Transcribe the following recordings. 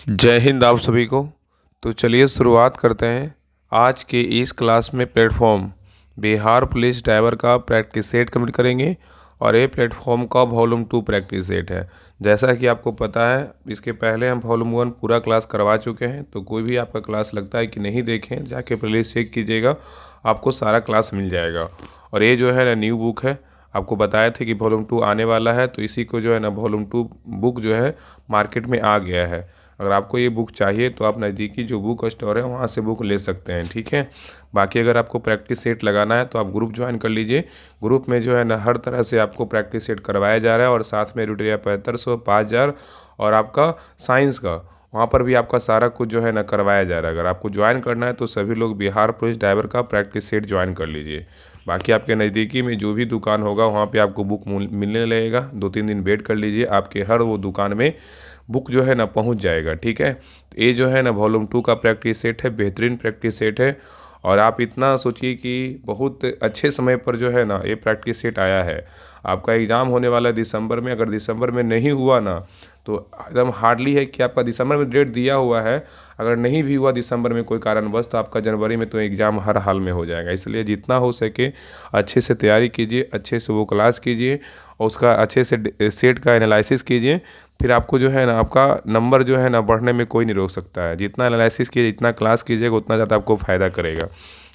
जय हिंद आप सभी को। तो चलिए शुरुआत करते हैं आज के इस क्लास में। प्लेटफॉर्म बिहार पुलिस ड्राइवर का प्रैक्टिस सेट कंप्लीट करेंगे और ये प्लेटफॉर्म का वॉल्यूम 2 प्रैक्टिस सेट है। जैसा कि आपको पता है इसके पहले हम वॉल्यूम 1 पूरा क्लास करवा चुके हैं, तो कोई भी आपका क्लास लगता है कि नहीं देखें जाके प्लेलिस्ट चेक कीजिएगा, आपको सारा क्लास मिल जाएगा। और ये जो है ना न्यू बुक है, आपको बताया थे कि वॉल्यूम 2 आने वाला है, तो इसी को जो है ना वॉल्यूम 2 बुक जो है मार्केट में आ गया है। अगर आपको ये बुक चाहिए तो आप नज़दीकी जो बुक स्टोर है वहाँ से बुक ले सकते हैं, ठीक है। बाकी अगर आपको प्रैक्टिस सेट लगाना है तो आप ग्रुप ज्वाइन कर लीजिए। ग्रुप में जो है ना हर तरह से आपको प्रैक्टिस सेट करवाया जा रहा है और साथ में रूटिया 7500 5000 और आपका साइंस का वहाँ पर भी आपका सारा कुछ जो है ना करवाया जा रहा है। अगर आपको ज्वाइन करना है तो सभी लोग बिहार पुलिस ड्राइवर का प्रैक्टिस सेट ज्वाइन कर लीजिए। बाकी आपके नज़दीकी में जो भी दुकान होगा वहाँ पे आपको बुक मिलने लगेगा, 2-3 दिन वेट कर लीजिए, आपके हर वो दुकान में बुक जो है ना पहुँच जाएगा, ठीक है। तो ये जो है ना वॉल्यूम 2 का प्रैक्टिस सेट है, बेहतरीन प्रैक्टिस सेट है। और आप इतना सोचिए कि बहुत अच्छे समय पर जो है ना ये प्रैक्टिस सेट आया है। आपका एग्ज़ाम होने वाला है दिसंबर में, अगर दिसंबर में नहीं हुआ ना तो एकदम हार्डली है कि आपका दिसंबर में डेट दिया हुआ है, अगर नहीं भी हुआ दिसंबर में कोई कारणवश तो आपका जनवरी में तो एग्ज़ाम हर हाल में हो जाएगा। इसलिए जितना हो सके अच्छे से तैयारी कीजिए, अच्छे से वो क्लास कीजिए और उसका अच्छे से सेट का एनालिसिस कीजिए। फिर आपको जो है ना आपका नंबर जो है ना बढ़ने में कोई नहीं रोक सकता है। जितना एनालिसिस कीजिए, जितना क्लास कीजिएगा उतना ज़्यादा आपको फ़ायदा करेगा।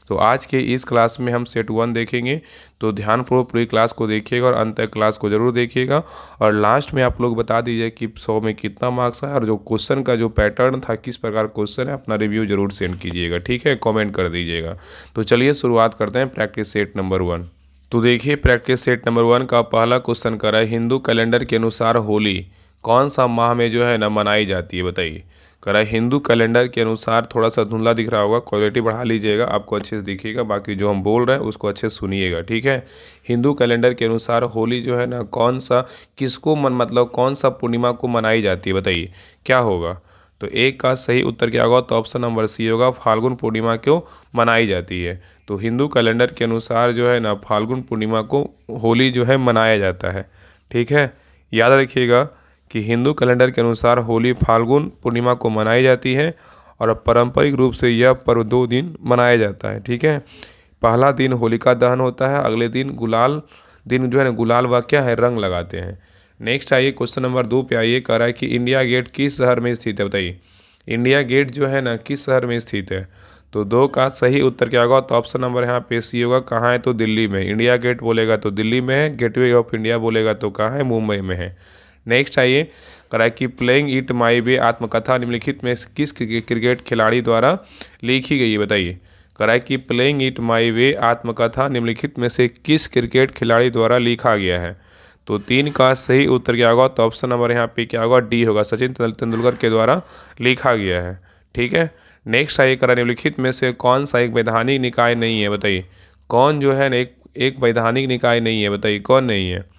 तो आज के इस क्लास में हम सेट 1 देखेंगे, तो ध्यानपूर्वक पूरी क्लास को देखिएगा और अंत तक क्लास को ज़रूर देखिएगा। और लास्ट में आप लोग बता दीजिए कि 100 में कितना मार्क्स है और जो क्वेश्चन का जो पैटर्न था किस प्रकार क्वेश्चन है, अपना रिव्यू जरूर सेंड कीजिएगा, ठीक है, कमेंट कर दीजिएगा। तो चलिए शुरुआत करते हैं प्रैक्टिस सेट नंबर 1। तो देखिए प्रैक्टिस सेट नंबर 1 का पहला क्वेश्चन कर रहा है, हिंदू कैलेंडर के अनुसार होली कौन सा माह में जो है ना मनाई जाती है, बताइए। कह रहा है हिंदू कैलेंडर के अनुसार, थोड़ा सा धुंधला दिख रहा होगा, क्वालिटी बढ़ा लीजिएगा, आपको अच्छे से दिखेगा। बाकी जो हम बोल रहे हैं उसको अच्छे से सुनिएगा, ठीक है। हिंदू कैलेंडर के अनुसार होली जो है ना कौन सा किसको मतलब कौन सा पूर्णिमा को मनाई जाती है, बताइए क्या होगा। तो एक का सही उत्तर क्या होगा, तो ऑप्शन नंबर सी होगा, फाल्गुन पूर्णिमा क्यों मनाई जाती है। तो हिंदू कैलेंडर के अनुसार जो है ना फाल्गुन पूर्णिमा को होली जो है मनाया जाता है, ठीक है। याद रखिएगा कि हिंदू कैलेंडर के अनुसार होली फाल्गुन पूर्णिमा को मनाई जाती है और पारंपरिक रूप से यह पर्व 2 दिन मनाया जाता है, ठीक है। पहला दिन होलिका दहन होता है, अगले दिन गुलाल दिन जो है ना गुलाल व क्या है रंग लगाते हैं। नेक्स्ट आइए क्वेश्चन नंबर 2 पे आइए, कह रहा है कि इंडिया गेट किस शहर में स्थित है, बताइए। इंडिया गेट जो है ना किस शहर में स्थित है। तो 2 का सही उत्तर क्या होगा, तो ऑप्शन नंबर यहाँ पे सी होगा, कहाँ है, तो दिल्ली में। इंडिया गेट बोलेगा तो दिल्ली में है, गेटवे ऑफ इंडिया बोलेगा तो कहाँ है, मुंबई में है। नेक्स्ट आइए, कह रहा है कि प्लेइंग इट माई वे आत्मकथा निम्नलिखित में किस क्रिकेट खिलाड़ी द्वारा लिखी गई है, बताइए। कह रहा है कि प्लेइंग इट माई वे आत्मकथा निम्नलिखित में से किस क्रिकेट खिलाड़ी द्वारा लिखा गया है। तो 3 का सही उत्तर क्या होगा, तो ऑप्शन नंबर यहाँ पे क्या होगा, डी होगा, सचिन तेंदुलकर के द्वारा लिखा गया है, ठीक है। नेक्स्ट आइए, कह रहा है निम्नलिखित में से कौन सा एक वैधानिक निकाय नहीं है, बताइए। कौन जो है एक वैधानिक निकाय नहीं है, बताइए कौन नहीं है।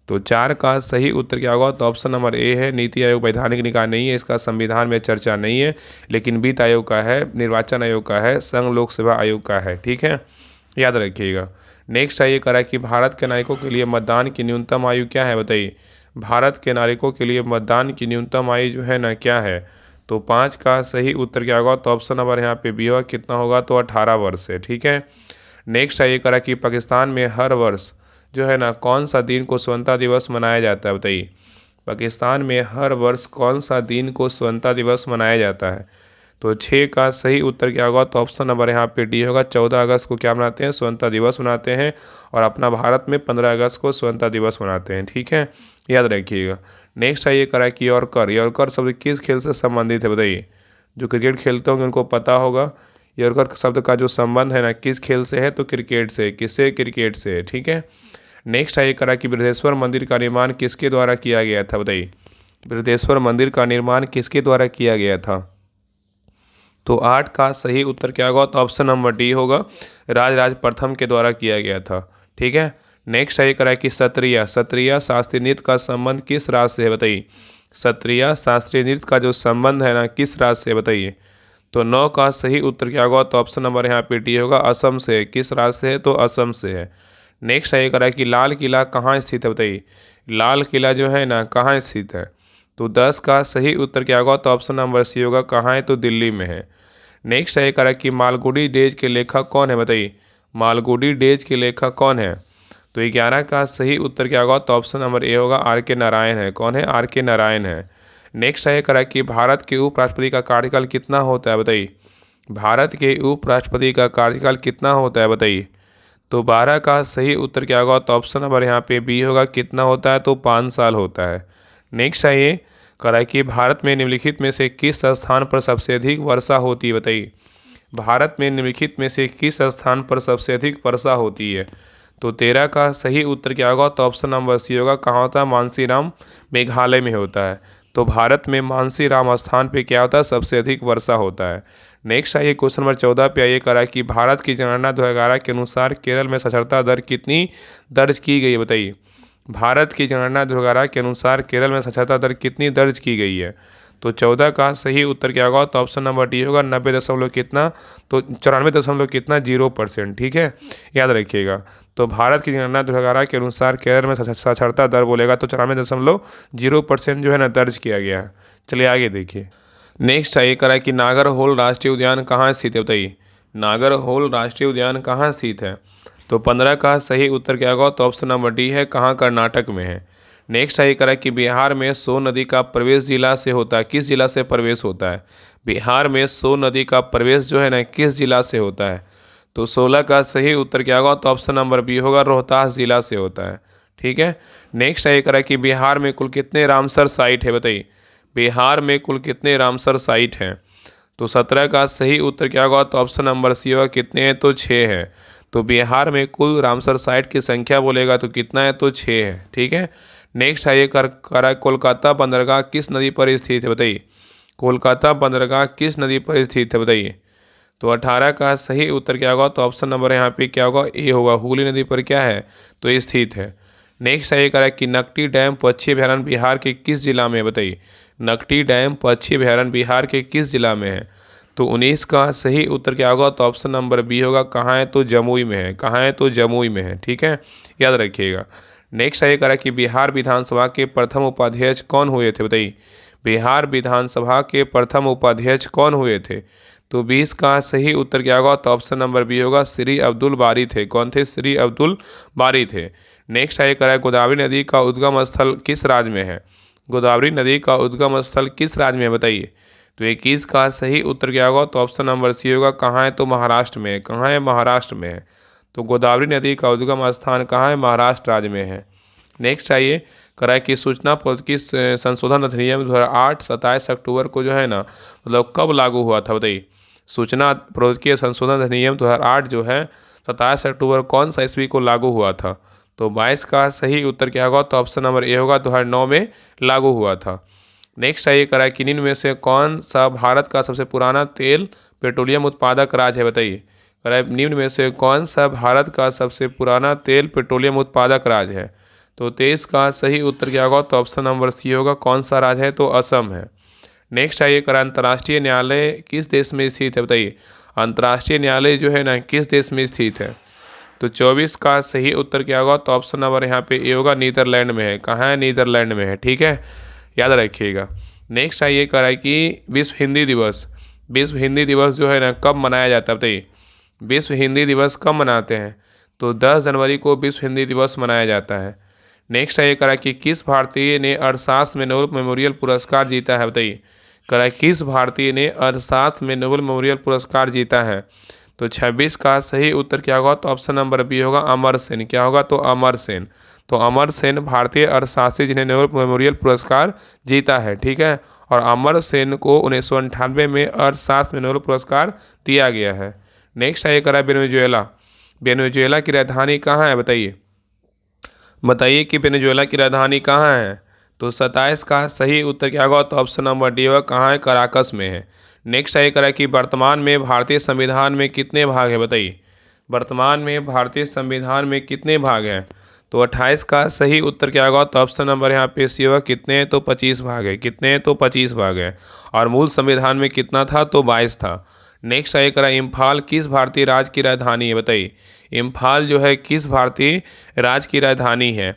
तो 4 का सही उत्तर क्या होगा, तो ऑप्शन नंबर ए है, नीति आयोग वैधानिक निकाय नहीं है, इसका संविधान में चर्चा नहीं है, लेकिन वित्त आयोग का है, निर्वाचन आयोग का है, संघ लोक सेवा आयोग का है, ठीक है, याद रखिएगा। नेक्स्ट आइए, करा कि भारत के नागरिकों के लिए मतदान की न्यूनतम आयु क्या है, बताइए। भारत के नागरिकों के लिए मतदान की न्यूनतम आयु जो है ना क्या है। तो 5 का सही उत्तर क्या होगा, तो ऑप्शन नंबर यहाँ पे बी होगा, कितना होगा, तो 18 वर्ष है, ठीक है। नेक्स्ट आइए, करा कि पाकिस्तान में हर वर्ष जो है ना कौन सा दिन को स्वतंत्रता दिवस मनाया जाता है, बताइए। पाकिस्तान में हर वर्ष कौन सा दिन को स्वतंत्रता दिवस मनाया जाता है। तो 6 का सही उत्तर क्या होगा, तो ऑप्शन नंबर यहाँ पे डी होगा, 14 अगस्त को क्या मनाते हैं, स्वतंत्रता दिवस मनाते हैं। और अपना भारत में 15 अगस्त को स्वतंत्रता दिवस मनाते हैं, ठीक है, याद रखिएगा। नेक्स्ट आइए, करा कि यॉर्कर शब्द किस खेल से संबंधित है, बताइए। जो क्रिकेट खेलते होंगे उनको पता होगा, यॉर्कर शब्द का जो संबंध है ना किस खेल से है, तो क्रिकेट से, किससे, क्रिकेट से, ठीक है। नेक्स्ट आइए, करा कि बृहदेश्वर मंदिर का निर्माण किसके द्वारा किया गया था, बताइए। बृहदेश्वर मंदिर का निर्माण किसके द्वारा किया गया था। तो 8 का सही उत्तर क्या होगा, तो ऑप्शन नंबर डी होगा, राजराज प्रथम के द्वारा किया गया था, ठीक है। नेक्स्ट आइए, करा कि सत्रिया शास्त्रीय नृत्य का संबंध किस राज्य से है, बताइए। सत्रिया शास्त्रीय नृत्य का जो संबंध है ना किस राज्य से, बताइए। तो 9 का सही उत्तर क्या होगा, तो ऑप्शन नंबर यहाँ पे डी होगा, असम से। किस राज्य से है, तो असम से है। नेक्स्ट आइए, करा कि लाल किला कहाँ स्थित है, बताइए। लाल किला जो है ना कहाँ स्थित है। तो 10 का सही उत्तर क्या होगा? तो ऑप्शन नंबर सी होगा। कहाँ है? तो दिल्ली में है। नेक्स्ट है करा कि मालगुडी डेज के लेखक कौन है? बताइए, मालगुडी डेज के लेखक कौन है? तो 11 का सही उत्तर क्या होगा? तो ऑप्शन नंबर ए होगा, आर के नारायण है। कौन है? आर के नारायण है। नेक्स्ट है करा कि भारत के उपराष्ट्रपति का कार्यकाल कितना होता है? बताइए, भारत के उपराष्ट्रपति का कार्यकाल कितना होता है? बताइए। तो 12 का सही उत्तर क्या होगा? तो ऑप्शन नंबर यहाँ पे बी होगा। कितना होता है? तो 5 साल होता है। नेक्स्ट है ये करा कि भारत में निम्नलिखित में से किस स्थान पर सबसे अधिक वर्षा होती है? बताइए, भारत में निम्नलिखित में से किस स्थान पर सबसे अधिक वर्षा होती है? तो 13 का सही उत्तर क्या होगा? तो ऑप्शन नंबर सी होगा। कहाँ होता है? मानसीराम, मेघालय में होता है। तो भारत में मानसीराम स्थान पे क्या होता है? सबसे अधिक वर्षा होता है। नेक्स्ट आइए क्वेश्चन नंबर 14 पे आइए करा कि भारत की जनगणना 2011 के अनुसार केरल में साक्षरता दर कितनी दर्ज की गई है? बताइए, भारत की जनगणना 2011 के अनुसार केरल में साक्षरता दर कितनी दर्ज की गई है? तो 14 का सही उत्तर क्या होगा? तो ऑप्शन नंबर डी होगा। 90 दशमलव कितना? तो 94 दशमलव कितना? 0%। ठीक है, याद रखिएगा। तो भारत की जनगणना 2011 के अनुसार केरल में साक्षरता दर बोलेगा तो 94.0% जो है ना दर्ज किया गया है। चलिए आगे देखिए। नेक्स्ट है करा कि नागरहोल राष्ट्रीय उद्यान कहाँ स्थित है? बताइए, नागरहोल राष्ट्रीय उद्यान कहाँ स्थित है? तो 15 का सही उत्तर क्या होगा? तो ऑप्शन नंबर डी है। कहाँ? कर्नाटक में है। नेक्स्ट है करा कि बिहार में सोन नदी का प्रवेश जिला से होता है। किस जिला से प्रवेश होता है? बिहार में सोन नदी का प्रवेश जो है ना किस जिला से होता है? तो 16 का सही उत्तर क्या होगा? तो ऑप्शन नंबर बी होगा। रोहतास जिला से होता है। ठीक है। नेक्स्ट है करा कि बिहार में कुल कितने रामसर साइट है? बताइए, बिहार में कुल कितने रामसर साइट हैं? तो 17 का सही उत्तर क्या होगा? तो ऑप्शन नंबर सी होगा। कितने हैं? तो 6 है। तो बिहार में कुल रामसर साइट की संख्या बोलेगा तो कितना है? तो 6 है। ठीक है। नेक्स्ट है ये करा कोलकाता बंदरगाह किस नदी पर स्थित है? बताइए, कोलकाता बंदरगाह किस नदी पर स्थित है? बताइए। तो 18 का सही उत्तर क्या होगा? तो ऑप्शन नंबर यहाँ पे क्या होगा? ए होगा। हुगली नदी पर क्या है? तो स्थित है। नेक्स्ट है करा कि नकटी डैम पक्षी अभयारण्य बिहार के किस जिला में है? बताइए, नकटी डैम पक्षी अभयारण्य बिहार के किस जिला में है? तो 19 का सही उत्तर क्या होगा? तो ऑप्शन नंबर बी होगा। कहाँ है? तो जमुई में है। कहाँ है? तो जमुई में है। ठीक है, याद रखिएगा। नेक्स्ट है करा कि बिहार विधानसभा के प्रथम उपाध्यक्ष कौन हुए थे? बताइए, बिहार विधानसभा के प्रथम उपाध्यक्ष कौन हुए थे? तो 20 का सही उत्तर क्या होगा? तो ऑप्शन नंबर बी होगा। श्री अब्दुल बारी थे। कौन थे? श्री अब्दुल बारी थे। नेक्स्ट है करा गोदावरी नदी का उद्गम स्थल किस राज्य में है? गोदावरी नदी का उद्गम स्थल किस राज्य में है? बताइए। तो 21 का सही उत्तर क्या होगा? तो ऑप्शन नंबर सी होगा। कहाँ है? तो महाराष्ट्र में है। कहाँ है? महाराष्ट्र में है। तो गोदावरी नदी का उद्गम स्थान कहाँ है? महाराष्ट्र राज्य में है। नेक्स्ट आइए करा कि सूचना प्रौद्योगिकी संशोधन अधिनियम 2008 27 अक्टूबर को जो है ना मतलब कब लागू हुआ था? बताइए, सूचना प्रौद्योगिकी संशोधन अधिनियम 2008 जो है 27 अक्टूबर कौन सा ईस्वी को लागू हुआ था? तो 22 का सही उत्तर क्या होगा? तो ऑप्शन नंबर ए होगा। 2009 में लागू हुआ था। नेक्स्ट आइए करा कि निम्न में से कौन सा भारत का सबसे पुराना तेल पेट्रोलियम उत्पादक राज्य है? बताइए, करा निम्न में से कौन सा भारत का सबसे पुराना तेल पेट्रोलियम उत्पादक राज्य है? तो 23 का सही उत्तर क्या होगा? तो ऑप्शन नंबर सी होगा। कौन सा राज्य है? तो असम है। नेक्स्ट आइए करा अंतर्राष्ट्रीय न्यायालय किस देश में स्थित है? बताइए, अंतर्राष्ट्रीय न्यायालय जो है ना किस देश में स्थित है? तो 24 का सही उत्तर क्या होगा? तो ऑप्शन नंबर यहाँ पे ए होगा। नीदरलैंड में है। कहाँ है? नीदरलैंड में है। ठीक है, याद रखिएगा। नेक्स्ट आइए करा कि विश्व हिंदी दिवस, विश्व हिंदी दिवस जो है ना कब मनाया जाता है? बताइए, विश्व हिंदी दिवस कब मनाते हैं? तो 10 जनवरी को विश्व हिंदी दिवस मनाया जाता है। नेक्स्ट है करा कि किस भारतीय ने अर्थशास्त्र में नोबेल मेमोरियल पुरस्कार जीता है? बताइए, करा किस भारतीय ने अर्थशास्त्र में नोबेल मेमोरियल पुरस्कार जीता है? तो 26 का सही उत्तर क्या होगा? तो ऑप्शन नंबर बी होगा। अमर सेन। क्या होगा? तो अमर सेन। तो अमर सेन भारतीय अर्थशास्त्री जिन्हें नोबेल मेमोरियल पुरस्कार जीता है। ठीक है, और अमर सेन को 1998 में अर्थशास्त्र में नोबेल पुरस्कार दिया गया है। नेक्स्ट है करा वेनेजुएला, वेनेजुएला की राजधानी कहाँ है? बताइए, बताइए कि वेनेजुएला की राजधानी कहाँ है? तो 27 का सही उत्तर क्या होगा? तो ऑप्शन नंबर डी होगा। कहाँ है? कराकस में है। नेक्स्ट है करा कि वर्तमान में भारतीय संविधान में कितने भाग है? बताइए, वर्तमान में भारतीय संविधान में कितने भाग हैं? तो 28 का सही उत्तर क्या होगा? तो ऑप्शन नंबर यहाँ पे सी होगा। कितने हैं? तो 25 भाग है। कितने हैं? तो 25 भाग है। और मूल संविधान में कितना था? तो 22 था। नेक्स्ट है करा इम्फाल किस भारतीय राज्य की राजधानी है? बताइए, इम्फाल जो है किस भारतीय राज्य की राजधानी है?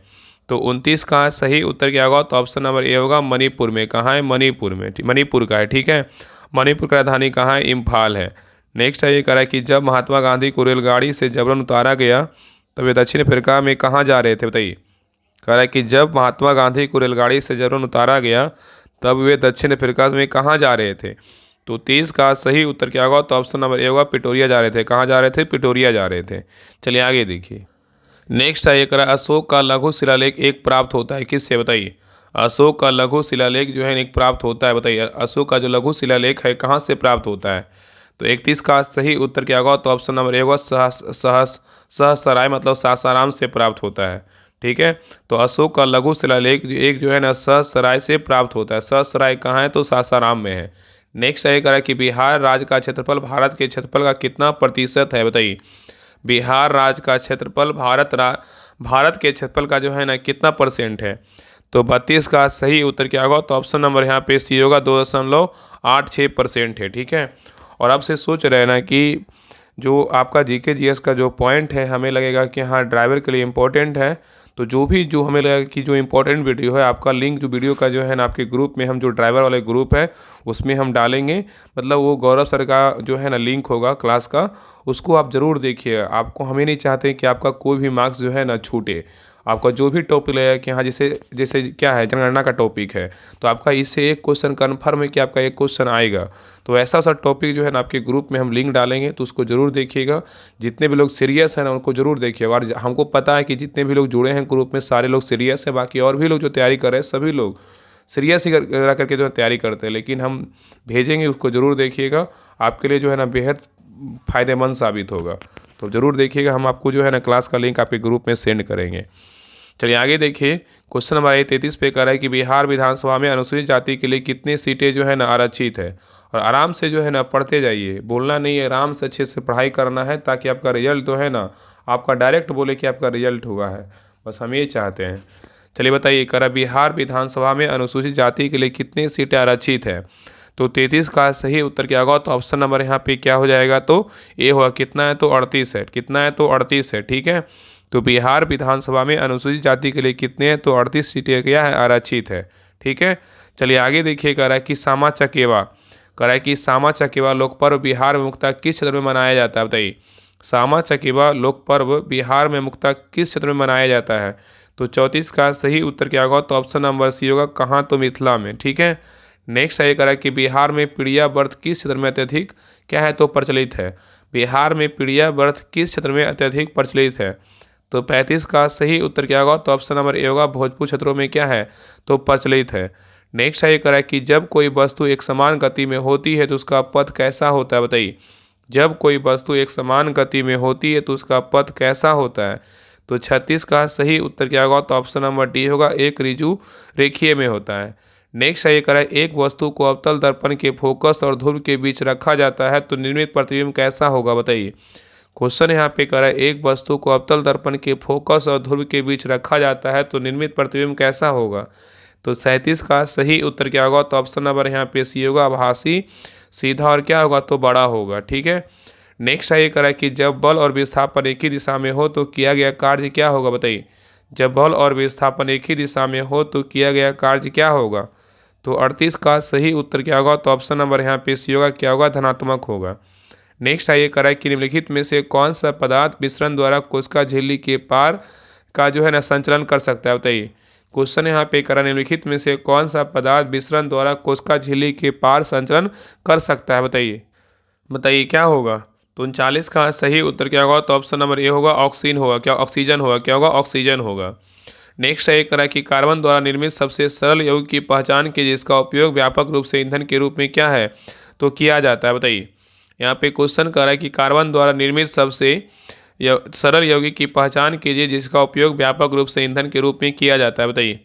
तो 29 का सही उत्तर क्या होगा? तो ऑप्शन नंबर ए होगा मणिपुर में। कहाँ है? मणिपुर में, मणिपुर का है, ठीक है। मणिपुर की राजधानी कहाँ है? इम्फाल है। नेक्स्ट है ये कह रहा है कि जब महात्मा गांधी को रेलगाड़ी से जबरन उतारा गया तब वे दक्षिण अफ्रीका में कहाँ जा रहे थे? बताइए। कह रहा है कि जब महात्मा गांधी को रेलगाड़ी से जबरन उतारा गया तब वे दक्षिण अफ्रीका में कहाँ जा रहे थे? तो 30 का सही उत्तर क्या होगा? तो ऑप्शन नंबर ए होगा पिटोरिया जा रहे थे। कहाँ जा रहे थे? पिटोरिया जा रहे थे। चलिए आगे देखिए। नेक्स्ट है ये कह रहा है अशोक का लघु शिलालेख एक प्राप्त होता है किससे? बताइए। अशोक का लघु शिलालेख जो है एक प्राप्त होता है। बताइए अशोक का जो लघु शिलालेख है कहाँ से प्राप्त होता है? तो 31 का सही उत्तर क्या होगा? तो ऑप्शन नंबर ए होगा सहसराय मतलब सासाराम से प्राप्त होता है, ठीक है। तो अशोक का लघु शिलालेख एक जो है ना सहसराय से प्राप्त होता है। सहसराय कहाँ है? तो सासाराम में है। नेक्स्ट है कह रहा है कि बिहार राज्य का क्षेत्रफल भारत के क्षेत्रफल का कितना प्रतिशत है? बताइए। बिहार राज्य का क्षेत्रफल भारत के क्षेत्रफल का जो है ना कितना परसेंट है? तो 32 का सही उत्तर क्या होगा? तो ऑप्शन नंबर यहाँ पे सी होगा 2.86% है, ठीक है। और आपसे सोच रहे हैं ना कि जो आपका जीके जीएस का जो पॉइंट है हमें लगेगा कि हाँ ड्राइवर के लिए इम्पोर्टेंट है, तो जो हमें लगेगा कि जो इम्पोर्टेंट वीडियो है आपका लिंक जो वीडियो का जो है ना आपके ग्रुप में हम जो ड्राइवर वाले ग्रुप है उसमें हम डालेंगे। मतलब वो गौरव सर का जो है ना लिंक होगा क्लास का, उसको आप ज़रूर देखिए। आपको हमें नहीं चाहते कि आपका कोई भी मार्क्स जो है ना छूटे। आपका जो भी टॉपिक लगेगा कि हाँ जैसे जैसे क्या है जनगणना का टॉपिक है तो आपका इससे एक क्वेश्चन कन्फर्म है कि आपका एक क्वेश्चन आएगा। तो ऐसा सा टॉपिक जो है ना आपके ग्रुप में हम लिंक डालेंगे तो उसको ज़रूर देखिएगा। जितने भी लोग सीरियस हैं ना उनको ज़रूर देखिएगा। और हमको पता है कि जितने भी लोग जुड़े हैं ग्रुप में सारे लोग सीरियस हैं, बाकी और भी लोग जो तैयारी कर रहे हैं सभी लोग सीरियस ही रह करके जो है तैयारी करते हैं, लेकिन हम भेजेंगे उसको ज़रूर देखिएगा। आपके लिए जो है ना बेहद फ़ायदेमंद साबित होगा, तो ज़रूर देखिएगा। हम आपको जो है ना क्लास का लिंक आपके ग्रुप में सेंड करेंगे। चलिए आगे देखिए। क्वेश्चन नंबर 33 पे कह रहा है कि बिहार विधानसभा में अनुसूचित जाति के लिए कितनी सीटें जो है ना आरक्षित है? और आराम से जो है ना पढ़ते जाइए, बोलना नहीं है, आराम से अच्छे से पढ़ाई करना है ताकि आपका रिजल्ट जो है ना आपका डायरेक्ट बोले कि आपका रिजल्ट हुआ है, बस हम ये चाहते हैं। चलिए बताइए कह रहा बिहार विधानसभा में अनुसूचित जाति के लिए कितनी सीटें आरक्षित है? तो 33 का सही उत्तर क्या होगा? तो ऑप्शन नंबर यहाँ पे क्या हो जाएगा? तो ए होगा। कितना है? तो 38 है। कितना है? तो 38 है, ठीक है। तो बिहार विधानसभा में अनुसूचित जाति के लिए कितने हैं? तो 38 सीटें क्या है? आरक्षित है, ठीक है। चलिए आगे देखिए। कह रहा है कि सामा चकेवा, कह रहा है कि सामा चकेवा लोक पर्व बिहार में मुख्यतः किस क्षेत्र में मनाया जाता है? बताइए। सामा चकेवा लोक पर्व बिहार में मुख्यतः किस क्षेत्र में मनाया जाता है? तो 34 का सही उत्तर क्या होगा? तो ऑप्शन नंबर सी होगा। कहाँ? तो मिथिला में, ठीक है। नेक्स्ट है कह रहा है कि बिहार में पीड़िया व्रत किस क्षेत्र में अत्यधिक क्या है? तो प्रचलित है। बिहार में पीड़िया व्रत किस क्षेत्र में अत्यधिक प्रचलित है? तो 35 का सही उत्तर क्या होगा? तो ऑप्शन नंबर ए होगा। भोजपुर क्षेत्रों में क्या है? तो प्रचलित है। नेक्स्ट है ये कह रहा है कि जब कोई वस्तु एक समान गति में होती है तो उसका पथ कैसा होता है? बताइए। जब कोई वस्तु एक समान गति में होती है तो उसका पथ कैसा होता है? तो 36 का सही उत्तर क्या होगा? तो ऑप्शन नंबर डी होगा। एक ऋजु रेखीय में होता है। नेक्स्ट है ये कह रहा है एक वस्तु को अवतल दर्पण के फोकस और ध्रुव के बीच रखा जाता है तो निर्मित प्रतिबिंब कैसा होगा? बताइए। क्वेश्चन यहाँ पे कह रहा है एक वस्तु को अवतल दर्पण के फोकस और ध्रुव के बीच रखा जाता है तो निर्मित प्रतिबिंब कैसा होगा? तो 37 का सही उत्तर क्या होगा? तो ऑप्शन नंबर यहाँ पे सी होगा। आभासी, सीधा और क्या होगा? तो बड़ा होगा, ठीक है। नेक्स्ट है ये कह रहा है कि जब बल और विस्थापन एक ही दिशा में हो तो किया गया कार्य क्या होगा? बताइए। जब बल और विस्थापन एक ही दिशा में हो तो किया गया कार्य क्या होगा? तो 38 का सही उत्तर क्या होगा? तो ऑप्शन नंबर यहाँ पे सी होगा। क्या होगा? धनात्मक होगा। नेक्स्ट है ये कह रहा है कि निम्नलिखित में से कौन सा पदार्थ मिश्रण द्वारा कोशिका झिल्ली के पार का जो है ना संचलन कर सकता है? बताइए। क्वेश्चन यहाँ पे कह रहा है निम्नलिखित में से कौन सा पदार्थ मिश्रण द्वारा कोशिका झिल्ली के पार संचलन कर सकता है? बताइए। बताइए क्या होगा? तो 39 का सही उत्तर क्या होगा? तो ऑप्शन नंबर ए होगा। ऑक्सीजन होगा। क्या? ऑक्सीजन होगा। क्या होगा? ऑक्सीजन होगा। नेक्स्ट है एक कह कि कार्बन द्वारा निर्मित सबसे सरल यौगिक की पहचान की जिसका उपयोग व्यापक रूप से ईंधन के रूप में क्या है? तो किया जाता है। बताइए। यहाँ पे क्वेश्चन कर रहा है कि कार्बन द्वारा निर्मित सबसे सरल यौगिक की पहचान कीजिए जिसका उपयोग व्यापक रूप से ईंधन के रूप में किया जाता है। बताइए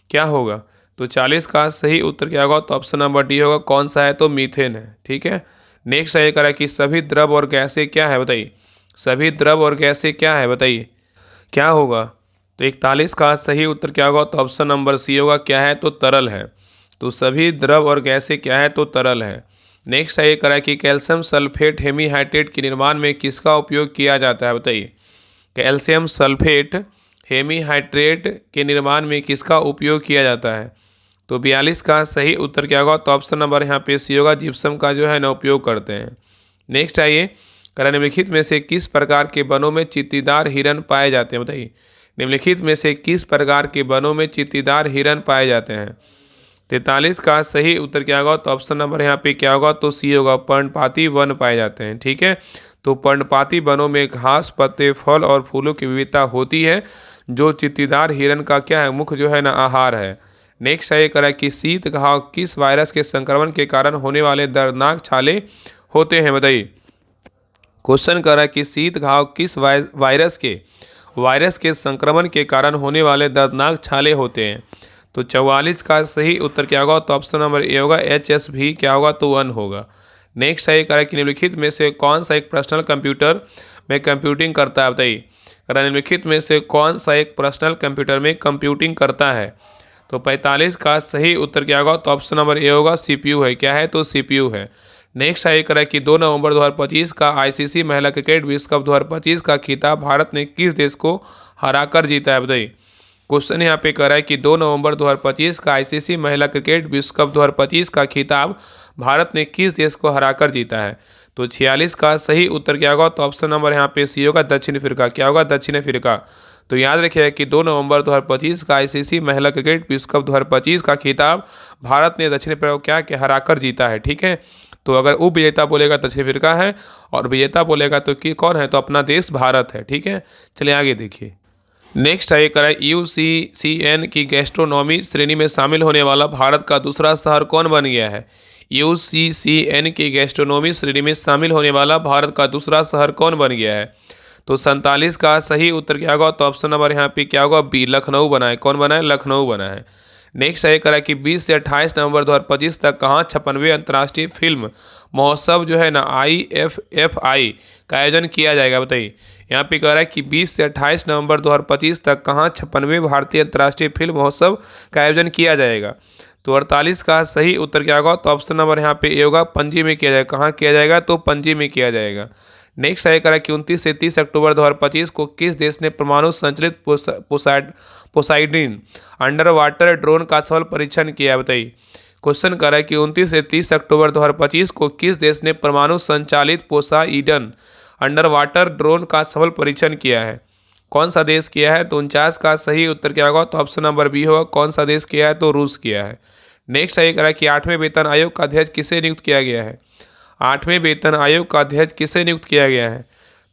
क्या होगा? तो 40 का सही उत्तर क्या होगा? तो ऑप्शन नंबर डी होगा। कौन सा है? तो मीथेन है, ठीक है। नेक्स्ट है कह रहा है कि सभी द्रव और गैसें क्या है? बताइए। सभी द्रव और गैसें क्या है? बताइए क्या होगा? तो 41 का सही उत्तर क्या होगा? तो ऑप्शन नंबर सी होगा। क्या है? तो तरल है। तो सभी द्रव और गैसें क्या है? तो तरल है। नेक्स्ट है ये कह रहा है कि कैल्शियम सल्फेट हेमीहाइड्रेट के निर्माण में किसका उपयोग किया जाता है? बताइए। कैल्शियम सल्फेट हेमीहाइड्रेट के निर्माण में किसका उपयोग किया जाता है? तो 42 का सही उत्तर क्या होगा? तो ऑप्शन नंबर यहाँ पे सी होगा, जिप्सम का जो है ना उपयोग करते हैं। नेक्स्ट आइए, निम्नलिखित में से किस प्रकार के वनों में चींटीदार हिरन पाए जाते हैं? बताइए, निम्नलिखित में से किस प्रकार के वनों में चींटीदार हिरन पाए जाते हैं? 43 का सही उत्तर क्या होगा? तो ऑप्शन नंबर यहाँ पे क्या होगा? तो सी होगा, पर्णपाती वन पाए जाते हैं। ठीक है, तो पर्णपाती वनों में घास, पत्ते, फल और फूलों की विविधता होती है, जो चींटीदार हिरन का क्या है? मुख्य जो है ना आहार है। नेक्स्ट ये करा कि शीत घाव किस वायरस के संक्रमण के कारण होने वाले दर्दनाक छाले होते हैं? बताइए, क्वेश्चन करा कि शीत घाव किस वायरस के संक्रमण के कारण होने वाले दर्दनाक छाले होते हैं? तो 44 का सही उत्तर क्या होगा? तो ऑप्शन नंबर ए होगा, HSV क्या होगा? तो 1 होगा। नेक्स्ट है करा कि निम्नलिखित में से कौन सा एक पर्सनल कंप्यूटर में कंप्यूटिंग करता है? बताइए, करा निम्नलिखित में से कौन सा एक पर्सनल कंप्यूटर में कंप्यूटिंग करता है? तो 45 का सही उत्तर क्या होगा? तो ऑप्शन नंबर ए होगा, CPU है। क्या है? तो CPU है। नेक्स्ट है करा कि 2 नवंबर 2025 का ICC महिला क्रिकेट विश्व कप 2025 का खिताब भारत ने किस देश को हराकर जीता है? बताइए, क्वेश्चन यहाँ पे कह रहा है कि 2 नवंबर 2025 का ICC महिला क्रिकेट विश्व कप 2025 का खिताब भारत ने किस देश को हराकर जीता है? तो 46 का सही उत्तर क्या होगा? तो ऑप्शन नंबर यहाँ पे सी होगा, दक्षिण अफ्रीका। क्या होगा? दक्षिण अफ्रीका। तो याद रखिएगा कि 2 नवंबर 2025 का ICC महिला क्रिकेट विश्व कप 2025 का खिताब भारत ने दक्षिण अफ्रीका को क्या हराकर जीता है। ठीक है, तो अगर उप विजेता बोलेगा दक्षिण अफ्रीका है, और विजेता बोलेगा तो कि कौन है? तो अपना देश भारत है। ठीक है, चलिए आगे देखिए। नेक्स्ट है करा UCCN की गैस्ट्रोनॉमी श्रेणी में शामिल होने वाला भारत का दूसरा शहर कौन बन गया है? UCCN की गैस्ट्रोनॉमी श्रेणी में शामिल होने वाला भारत का दूसरा शहर कौन बन गया है? तो 47 का सही उत्तर क्या होगा? तो ऑप्शन नंबर यहाँ पे क्या होगा? बी, लखनऊ बना है। कौन बना है? लखनऊ बना है। नेक्स्ट है करा कि 20 से 28 नवंबर 2025 तक कहाँ 56वें अंतर्राष्ट्रीय फिल्म महोत्सव जो है ना IFFI का आयोजन किया जाएगा? बताइए, यहाँ पे कह रहा है कि 20 से 28 नवंबर 2025 तक कहाँ 56वें भारतीय अंतर्राष्ट्रीय फिल्म महोत्सव का आयोजन किया जाएगा? तो 48 का सही उत्तर क्या होगा? तो ऑप्शन नंबर यहाँ पे ए होगा, पणजी में किया जाएगा। कहाँ किया जाएगा? तो पणजी में किया जाएगा। नेक्स्ट है करा कि 29 से 30 अक्टूबर 2025 को किस देश ने परमाणु संचालित पोसाइडिन अंडर वाटर ड्रोन का सफल परीक्षण किया? बताइए, क्वेश्चन कर रहा है कि 29 से 30 अक्टूबर 2025 को किस देश ने परमाणु संचालित पोसाइडन अंडर वाटर ड्रोन का सफल परीक्षण किया है? कौन सा देश किया है? तो 49 का सही उत्तर क्या होगा? तो ऑप्शन नंबर बी होगा, कौन सा देश किया है? तो रूस किया है। नेक्स्ट है करा कि 8वें वेतन आयोग का अध्यक्ष किसे नियुक्त किया गया है? 8वें वेतन आयोग का अध्यक्ष किसे नियुक्त किया गया है?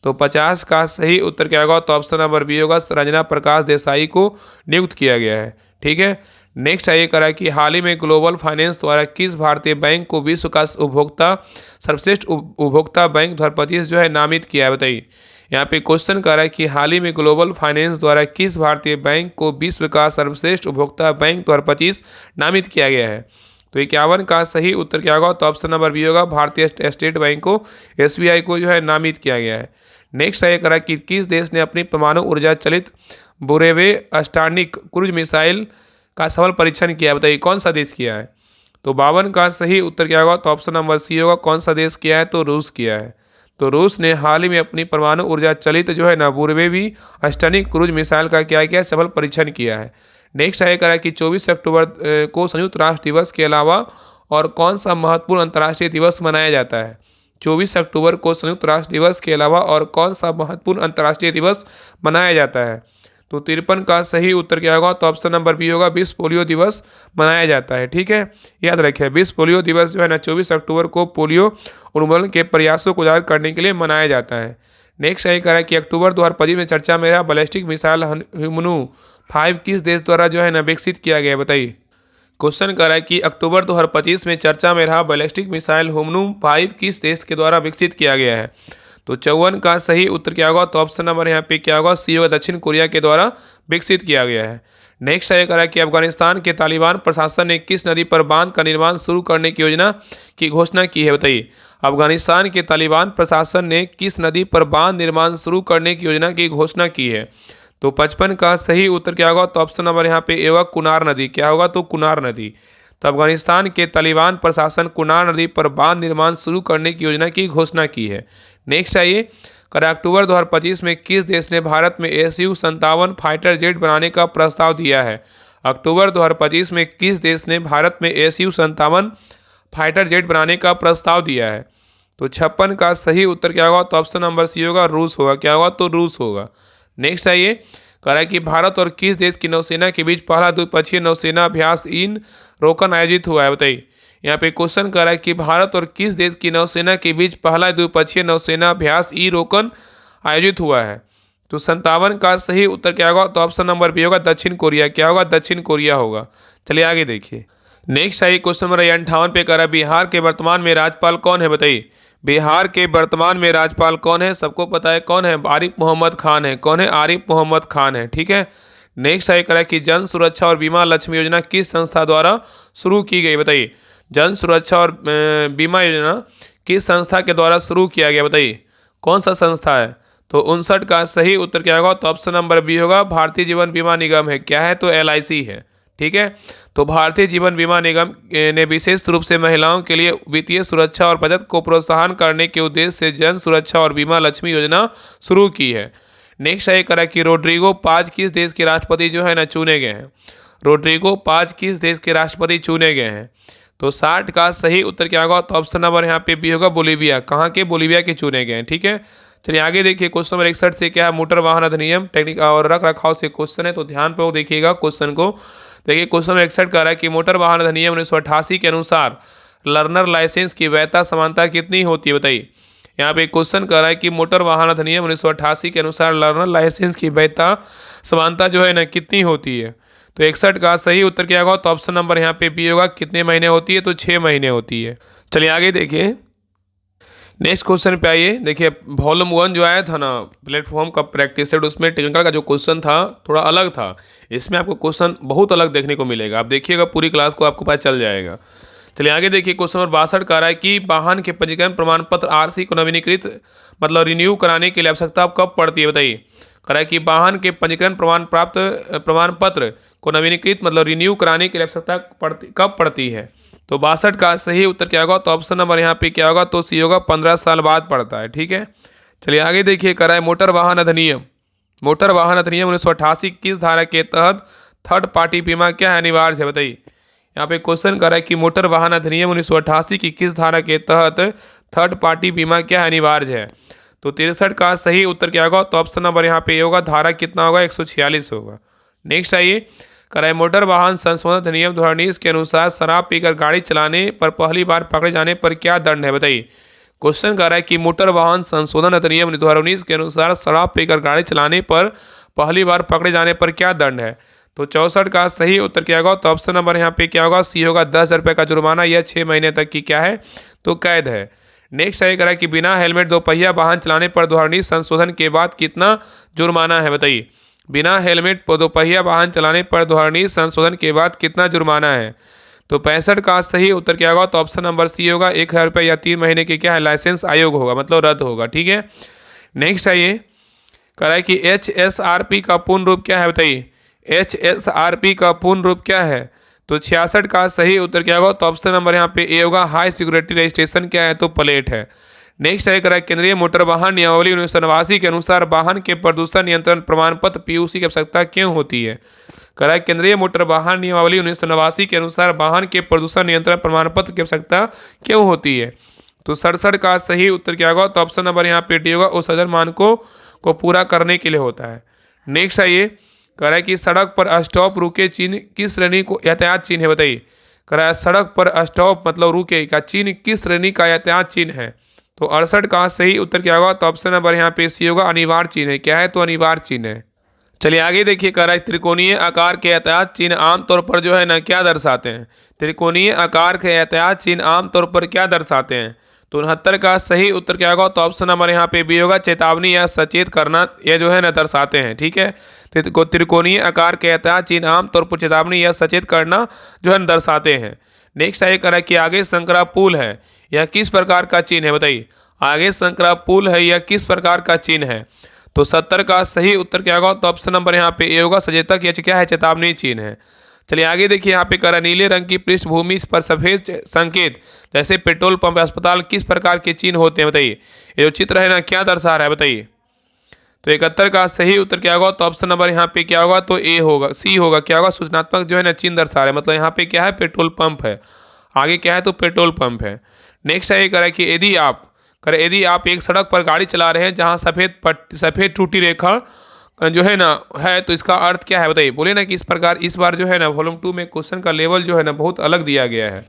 तो 50 का सही उत्तर क्या होगा? तो ऑप्शन नंबर बी होगा, रंजना प्रकाश देसाई को नियुक्त किया गया है। ठीक है, नेक्स्ट ये करा कि हाल ही में ग्लोबल फाइनेंस द्वारा किस भारतीय बैंक को विश्व का सर्वश्रेष्ठ उपभोक्ता बैंक 2025 जो है नामित किया है? बताइए, यहाँ पे क्वेश्चन कर रहा है कि हाल ही में ग्लोबल फाइनेंस द्वारा किस भारतीय बैंक को विश्व का सर्वश्रेष्ठ उपभोक्ता बैंक 2025 नामित किया गया है? तो 51 का सही उत्तर क्या होगा? तो ऑप्शन नंबर बी होगा, भारतीय स्टेट बैंक को SBI को जो है नामित किया गया है। नेक्स्ट है करा कि किस देश ने अपनी परमाणु ऊर्जा चलित बुरेवे स्टार्निक क्रूज मिसाइल का सफल परीक्षण किया? बताइए, कौन सा देश किया है? तो 52 का सही उत्तर क्या होगा? तो ऑप्शन नंबर सी होगा, कौन सा देश किया है? तो रूस किया है। तो रूस ने हाल ही में अपनी परमाणु ऊर्जा चलित जो है ना बुरेवी स्टार्निक क्रूज मिसाइल का क्या किया? सफल परीक्षण किया है। नेक्स्ट है करा कि 24 अक्टूबर को संयुक्त राष्ट्र दिवस के अलावा और कौन सा महत्वपूर्ण अंतर्राष्ट्रीय दिवस मनाया जाता है? 24 अक्टूबर को संयुक्त राष्ट्र दिवस के अलावा और कौन सा महत्वपूर्ण अंतर्राष्ट्रीय दिवस मनाया जाता है? तो 53 का सही उत्तर क्या होगा? तो ऑप्शन नंबर बी होगा, विश्व पोलियो दिवस मनाया जाता है। ठीक है, याद रखिए, विश्व पोलियो दिवस जो है ना 24 अक्टूबर को पोलियो उन्मूलन के प्रयासों को उजागर करने के लिए मनाया जाता है। नेक्स्ट यही कह रहा है कि अक्टूबर 2025 में चर्चा में रहा बैलिस्टिक मिसाइल हुमनू 5 किस देश द्वारा जो है ना विकसित किया गया? बताइए, क्वेश्चन कर रहा है कि अक्टूबर 2025 में चर्चा में रहा बैलिस्टिक मिसाइल हुमनू 5 किस देश के द्वारा विकसित किया गया है? तो 54 का सही उत्तर क्या होगा? तो ऑप्शन नंबर यहाँ पे क्या होगा? सी होगा, दक्षिण कोरिया के द्वारा विकसित किया गया है। नेक्स्ट है करा कि अफगानिस्तान के तालिबान प्रशासन ने किस नदी पर बांध का निर्माण शुरू करने की योजना की घोषणा की है? बताइए, अफगानिस्तान के तालिबान प्रशासन ने किस नदी पर बांध निर्माण शुरू करने की योजना की घोषणा की है? तो 55 का सही उत्तर क्या होगा? तो ऑप्शन नंबर यहाँ पे ए होगा, कुनार नदी। क्या होगा? तो कुनार नदी। तो अफगानिस्तान के तालिबान प्रशासन कुनार नदी पर बांध निर्माण शुरू करने की योजना की घोषणा की है। नेक्स्ट आइए, अक्टूबर 2025 में किस देश ने भारत में Su-57 फाइटर जेट बनाने का प्रस्ताव दिया है? अक्टूबर 2025 में किस देश ने भारत में Su-57 फाइटर जेट बनाने का प्रस्ताव दिया है? तो 56 का सही उत्तर क्या होगा? तो ऑप्शन नंबर सी होगा, रूस होगा। क्या होगा? तो रूस होगा। नेक्स्ट आइए, कह रहा है कि भारत और किस देश की नौसेना के बीच पहला द्विपक्षीय नौसेना अभ्यास इन रोकन आयोजित हुआ है? बताइए। यहाँ पे क्वेश्चन कर रहा है कि भारत और किस देश की नौसेना के बीच पहला द्विपक्षीय नौसेना अभ्यास ई रोकन आयोजित हुआ है? तो 57 का सही उत्तर क्या होगा? तो ऑप्शन नंबर बी होगा, दक्षिण कोरिया। क्या होगा? दक्षिण कोरिया होगा। चलिए आगे देखिए। नेक्स्ट आइए, क्वेश्चन नंबर 58 पे कर रहा है बिहार के वर्तमान में राज्यपाल कौन है? बताइए। बिहार के वर्तमान में राज्यपाल कौन है? सबको पता है कौन है? आरिफ मोहम्मद खान है। कौन है? आरिफ मोहम्मद खान है। ठीक है। नेक्स्ट आइए, करा कि जन सुरक्षा और बीमा लक्ष्मी योजना किस संस्था द्वारा शुरू की गई? बताइए। जन सुरक्षा और बीमा योजना किस संस्था के द्वारा शुरू किया गया? बताइए कौन सा संस्था है? तो 59 का सही उत्तर क्या होगा? तो ऑप्शन नंबर बी होगा, भारतीय जीवन बीमा निगम है। क्या है? तो LIC है। ठीक है। तो भारतीय जीवन बीमा निगम ने विशेष रूप से महिलाओं के लिए वित्तीय सुरक्षा और बचत को प्रोत्साहन करने के उद्देश्य से जन सुरक्षा और बीमा लक्ष्मी योजना शुरू की है। नेक्स्ट आइए करा कि रोड्रिगो पाज किस देश के राष्ट्रपति जो है ना चुने गए हैं? रोड्रिगो पाज किस देश के राष्ट्रपति चुने गए हैं? तो 60 का सही उत्तर क्या होगा? तो ऑप्शन नंबर यहाँ पे बी होगा, बोलीविया। कहाँ के? बोलीविया के चुने गए हैं। ठीक है। चलिए आगे देखिए, क्वेश्चन नंबर 61 से क्या है? मोटर वाहन अधिनियम टेक्निक और रख रखाव से क्वेश्चन है, तो ध्यान पूर्वक देखिएगा क्वेश्चन को। देखिए क्वेश्चन नंबर 61 कह रहा है कि मोटर वाहन अधिनियम 1988 के अनुसार लर्नर लाइसेंस की वैधता समानता कितनी होती है? बताइए। यहाँ पे क्वेश्चन कर रहा है कि मोटर वाहन अधिनियम 1988 के अनुसार लर्नर लाइसेंस की वैधता समानता जो है ना कितनी होती है? तो 61 का सही उत्तर क्या होगा? तो ऑप्शन नंबर यहाँ पे बी होगा, कितने महीने होती है? तो 6 महीने होती है। चलिए आगे देखिए, नेक्स्ट क्वेश्चन पे आइए। देखिए वॉल्यूम 1 जो आया था ना प्लेटफॉर्म का प्रैक्टिस सेट, उसमें टेक्निकल का जो क्वेश्चन था थोड़ा अलग था। इसमें आपको क्वेश्चन बहुत अलग देखने को मिलेगा। आप देखिएगा पूरी क्लास को, आपको पता चल जाएगा। चलिए आगे देखिए, क्वेश्चन नंबर 62 कह रहा है कि वाहन के पंजीकरण प्रमाण पत्र RC को नवीनीकृत मतलब रिन्यू कराने के लिए आवश्यकता कब पड़ती है? बताइए। कह रहा है कि वाहन के पंजीकरण प्रमाण पत्र को नवीनीकृत मतलब रिन्यू कराने के लिए आवश्यकता कब पड़ती है? तो 62 का सही उत्तर क्या होगा? तो ऑप्शन नंबर यहाँ पे क्या होगा? तो सी होगा, 15 साल बाद पड़ता है। ठीक है। चलिए आगे देखिए, कह रहा है मोटर वाहन अधिनियम 1988 किस धारा के तहत थर्ड पार्टी बीमा क्या है अनिवार्य है? बताइए। यहाँ पे क्वेश्चन कर रहा है कि मोटर वाहन अधिनियम 1988 की किस धारा के तहत थर्ड पार्टी बीमा क्या अनिवार्य है? तो 63 का सही उत्तर क्या होगा? तो ऑप्शन नंबर यहाँ पे होगा, धारा कितना होगा? 146 होगा। नेक्स्ट आइए, कह रहा है मोटर वाहन संशोधन अधिनियम 2019 के अनुसार शराब पीकर गाड़ी चलाने पर पहली बार पकड़े जाने पर क्या दंड है? बताइए। क्वेश्चन कह रहा है कि मोटर वाहन संशोधन अधिनियम 2019 के अनुसार शराब पीकर गाड़ी चलाने पर पहली बार पकड़े जाने पर क्या दंड है? तो 64 का सही उत्तर क्या होगा? तो ऑप्शन नंबर यहाँ पे क्या होगा? सी होगा, 10,000 रुपये का जुर्माना या 6 महीने तक की क्या है? तो कैद है। नेक्स्ट आइए, कह रहा है कि बिना हेलमेट दोपहिया वाहन चलाने पर 2019 संशोधन के बाद कितना जुर्माना है? बताइए। बिना हेलमेट दोपहिया वाहन चलाने पर 2019 संशोधन के बाद कितना जुर्माना है? तो 65 का सही उत्तर क्या होगा? तो ऑप्शन नंबर सी होगा, 1,000 रुपये या 3 महीने के क्या है? लाइसेंस आयोग होगा, मतलब रद्द होगा। ठीक है। नेक्स्ट आइए, कह रहा है कि HSRP का पूर्ण रूप क्या है? बताइए। HSRP का पूर्ण रूप क्या है? तो 66 का सही उत्तर क्या होगा? तो ऑप्शन नंबर यहाँ पे ए होगा, हाई सिक्योरिटी रजिस्ट्रेशन क्या है? तो प्लेट है। नेक्स्ट है, करा केंद्रीय मोटर वाहन नियमावली 1989 के अनुसार वाहन के प्रदूषण नियंत्रण प्रमाण पत्र PUC की आवश्यकता क्यों होती है? करा केंद्रीय मोटर वाहन नियमावली 1989 के अनुसार वाहन के प्रदूषण नियंत्रण प्रमाण पत्र की आवश्यकता क्यों होती है? तो 67 का सही उत्तर क्या होगा? तो ऑप्शन नंबर यहाँ पे डी होगा, उस सदर मानकों को पूरा करने के लिए होता है। नेक्स्ट आइए, कह रहा है कि सड़क पर स्टॉप रुके चिन्ह किस श्रेणी को यातायात चिन्ह है? बताइए। कह रहा है सड़क पर स्टॉप मतलब रुके का चिन्ह किस श्रेणी का यातायात चिन्ह है? तो 68 का सही उत्तर क्या होगा? तो ऑप्शन नंबर यहाँ पे सी होगा, अनिवार्य चिन्ह है। क्या है? तो अनिवार्य चिन्ह है। चलिए आगे देखिए, कह रहा है त्रिकोणीय आकार के यातायात चिन्ह आमतौर पर जो है ना क्या दर्शाते हैं? त्रिकोणीय आकार के यातायात चिन्ह आमतौर पर क्या दर्शाते हैं? तो 69 का सही उत्तर क्या होगा? तो ऑप्शन नंबर यहाँ पे बी होगा, चेतावनी या सचेत करना ये जो है ना दर्शाते हैं। ठीक है। तो त्रिकोणीय आकार के यातायात चिन्ह आमतौर पर चेतावनी या सचेत करना जो है दर्शाते हैं। नेक्स्ट आइए, कह रहा है कि आगे संकरा पुल है यह किस प्रकार का चिन्ह है? बताइए। आगे संकरा पुल है यह किस प्रकार का चिन्ह है? तो 70 का सही उत्तर क्या होगा? तो ऑप्शन नंबर यहाँ पे ए होगा, सचेतक या क्या है? चेतावनी चिन्ह है। चलिए आगे देखिए, यहाँ पे करा नीले रंग की पृष्ठभूमि पर सफेद संकेत जैसे पेट्रोल पंप, अस्पताल किस प्रकार के चिन्ह होते हैं बताइए। ये जो चित्र है ना क्या दर्शा रहा है बताइए। तो 71 का सही उत्तर क्या होगा, तो ऑप्शन नंबर यहाँ पे क्या होगा, तो ए होगा, सी होगा। क्या होगा, सूचनात्मक जो है ना चिन्ह दर्शा रहा है, मतलब यहाँ पे क्या है, पेट्रोल पंप है। आगे क्या है, तो पेट्रोल पंप है। नेक्स्ट है ये करें कि यदि आप एक सड़क पर गाड़ी चला रहे हैं जहाँ सफ़ेद टूटी रेखा जो है ना है, तो इसका अर्थ क्या है बताइए। बोले ना कि इस प्रकार इस बार जो है ना वॉल्यूम 2 में क्वेश्चन का लेवल जो है ना बहुत अलग दिया गया है।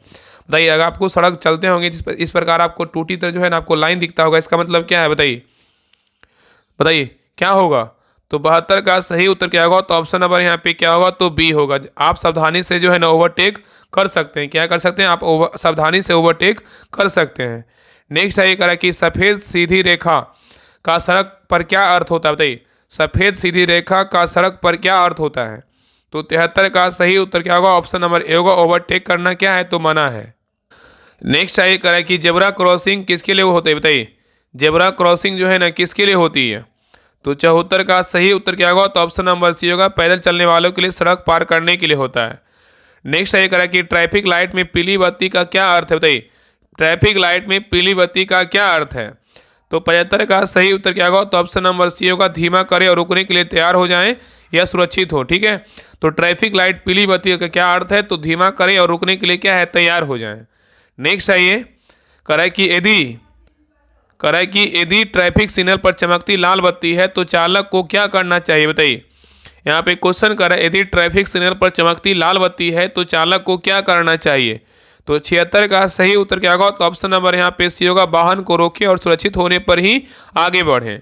बताइए, अगर आपको सड़क चलते होंगे इस प्रकार आपको टूटी तरह जो है ना आपको लाइन दिखता होगा, इसका मतलब क्या है बताइए। बताइए क्या होगा, तो 72 का सही उत्तर क्या होगा, तो ऑप्शन नंबर यहाँ पे क्या होगा, तो बी होगा। आप सावधानी से जो है ना ओवरटेक कर सकते हैं। क्या कर सकते हैं आप, सावधानी से ओवरटेक कर सकते हैं। नेक्स्ट है ये करा कि सफ़ेद सीधी रेखा का सड़क पर क्या अर्थ होता है बताइए। सफ़ेद सीधी रेखा का सड़क पर क्या अर्थ होता है, तो 73 का सही उत्तर क्या होगा, ऑप्शन नंबर ए होगा। ओवरटेक करना क्या है, तो मना है। नेक्स्ट है ये करा कि जेब्रा क्रॉसिंग किसके लिए होते हैं बताइए। जेब्रा क्रॉसिंग जो है ना किसके लिए होती है, तो 74 का सही उत्तर क्या होगा, तो ऑप्शन नंबर सी होगा। पैदल चलने वालों के लिए, सड़क पार करने के लिए होता है। नेक्स्ट है करा कि ट्रैफिक लाइट में पीली बत्ती का क्या अर्थ है बताइए। ट्रैफिक लाइट में पीली बत्ती का क्या अर्थ है, तो 75 का सही उत्तर क्या होगा, तो ऑप्शन नंबर सी होगा। धीमा करें और रुकने के लिए तैयार हो जाएं या सुरक्षित हो। ठीक है, तो ट्रैफिक लाइट पीली बत्ती का क्या अर्थ है, तो धीमा करें और रुकने के लिए क्या है, तैयार हो जाएं। नेक्स्ट है ये करा कि यदि ट्रैफिक सिग्नल पर चमकती लाल बत्ती है तो चालक को क्या करना चाहिए बताइए। यहाँ पे क्वेश्चन कर रहा है, यदि ट्रैफिक सिग्नल पर चमकती लाल बत्ती है तो चालक को क्या करना चाहिए, तो 76 का सही उत्तर क्या होगा, तो ऑप्शन नंबर यहाँ पे सी होगा। वाहन को रोकें और सुरक्षित होने पर ही आगे बढ़ें।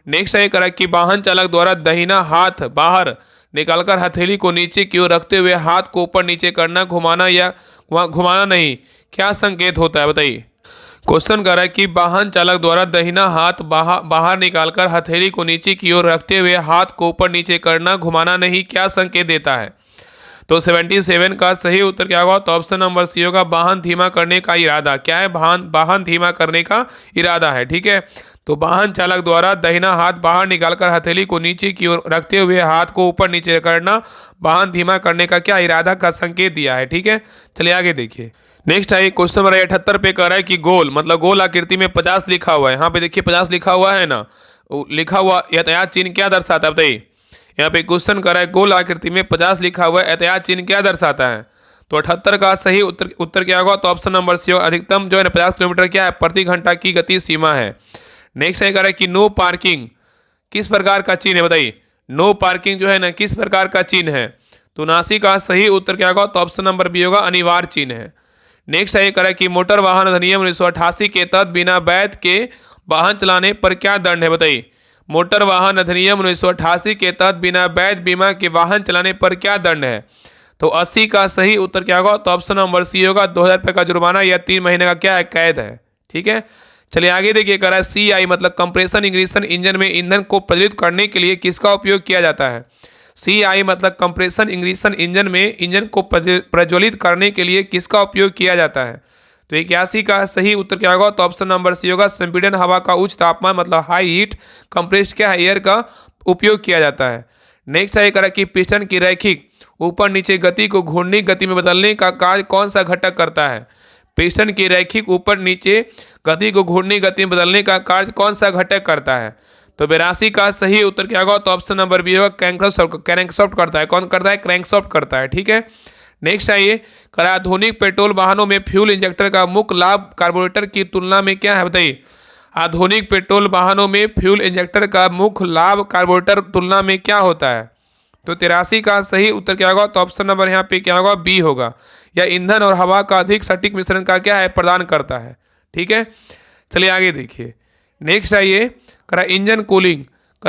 नेक्स्ट है करा कि वाहन चालक द्वारा दाहिना हाथ बाहर निकालकर हथेली को नीचे की ओर रखते हुए हाथ को ऊपर नीचे करना, घुमाना या घुमाना नहीं, क्या संकेत होता है बताइए। क्वेश्चन कर रहा है कि वाहन चालक द्वारा दाहिना हाथ बाहर निकालकर हथेली को नीचे की ओर रखते हुए हाथ को ऊपर नीचे करना, घुमाना नहीं, क्या संकेत देता है, तो 77 का सही उत्तर क्या होगा, तो ऑप्शन नंबर सी होगा। वाहन धीमा करने का इरादा। क्या है, वाहन धीमा करने का इरादा है। ठीक है, तो वाहन चालक द्वारा दाहिना हाथ बाहर निकालकर हथेली को नीचे की ओर रखते हुए हाथ को ऊपर नीचे करना, वाहन धीमा करने का क्या इरादा का संकेत दिया है। ठीक है, चलिए आगे देखिए। नेक्स्ट है क्वेश्चन नंबर 78 पे कह रहा है कि गोल मतलब गोल आकृति में 50 लिखा हुआ है। यहाँ पे देखिए 50 लिखा हुआ है ना, लिखा हुआ यातायात चिन्ह क्या दर्शाता है बताइए। यहाँ पे क्वेश्चन कर रहा है गोल आकृति में 50 लिखा हुआ है, यातायात चिन्ह क्या दर्शाता है, तो 78 का सही उत्तर क्या होगा, तो ऑप्शन नंबर सी। अधिकतम जो है 50 किलोमीटर क्या है, प्रति घंटा की गति सीमा है। नेक्स्ट है कह रहा है कि नो पार्किंग किस प्रकार का चिन्ह है बताइए। नो पार्किंग जो है ना किस प्रकार का चिन्ह है, तो 79 का सही उत्तर क्या होगा, तो ऑप्शन नंबर बी होगा। अनिवार्य चिन्ह है। नेक्स्ट है कह रहा है कि मोटर वाहन अधिनियम 1988 के तहत बिना वैध के वाहन चलाने पर क्या दंड है बताइए। मोटर वाहन अधिनियम 1988 के तहत बिना वैध बीमा के वाहन चलाने पर क्या दंड है, तो 80 का सही उत्तर क्या होगा, तो ऑप्शन नंबर सी होगा। 2000 रुपये का जुर्माना या 3 महीने का क्या है, कैद है। ठीक है, चलिए आगे देखिए। कह रहा है CI मतलब कंप्रेशन इग्निशन इंजन में ईंधन को प्रज्वलित करने के लिए किसका उपयोग किया जाता है। CI मतलब कंप्रेशन इग्निशन इंजन में ईंधन को प्रज्वलित करने के लिए किसका उपयोग किया जाता है, तो 81 का सही उत्तर क्या होगा, तो ऑप्शन नंबर सी होगा। संपीड़न हवा का उच्च तापमान मतलब हाई हीट कंप्रेस्ड क्या है, एयर का उपयोग किया जाता है। नेक्स्ट है करा कि पिस्टन की रैखिक ऊपर नीचे गति को घूर्णी गति में बदलने का कार्य कौन सा घटक करता है। पिस्टन की रैखिक ऊपर नीचे गति को घूर्णी गति में बदलने का कार्य कौन सा घटक करता है, तो 82 का सही उत्तर क्या होगा, तो ऑप्शन नंबर बी होगा। क्रैंकशाफ्ट करता है। कौन करता है, क्रैंकशाफ्ट करता है। ठीक है, नेक्स्ट आइए। करा आधुनिक पेट्रोल वाहनों में फ्यूल इंजेक्टर का मुख्य लाभ कार्बोरेटर की तुलना में क्या है बताइए। आधुनिक पेट्रोल वाहनों में फ्यूल इंजेक्टर का मुख्य लाभ कार्बोरेटर तुलना में क्या होता है, तो 83 का सही उत्तर क्या होगा, तो ऑप्शन नंबर यहाँ पे क्या होगा, बी होगा। या ईंधन और हवा का अधिक सटीक मिश्रण का क्या है, प्रदान करता है। ठीक है, चलिए आगे देखिए। नेक्स्ट आइए। करा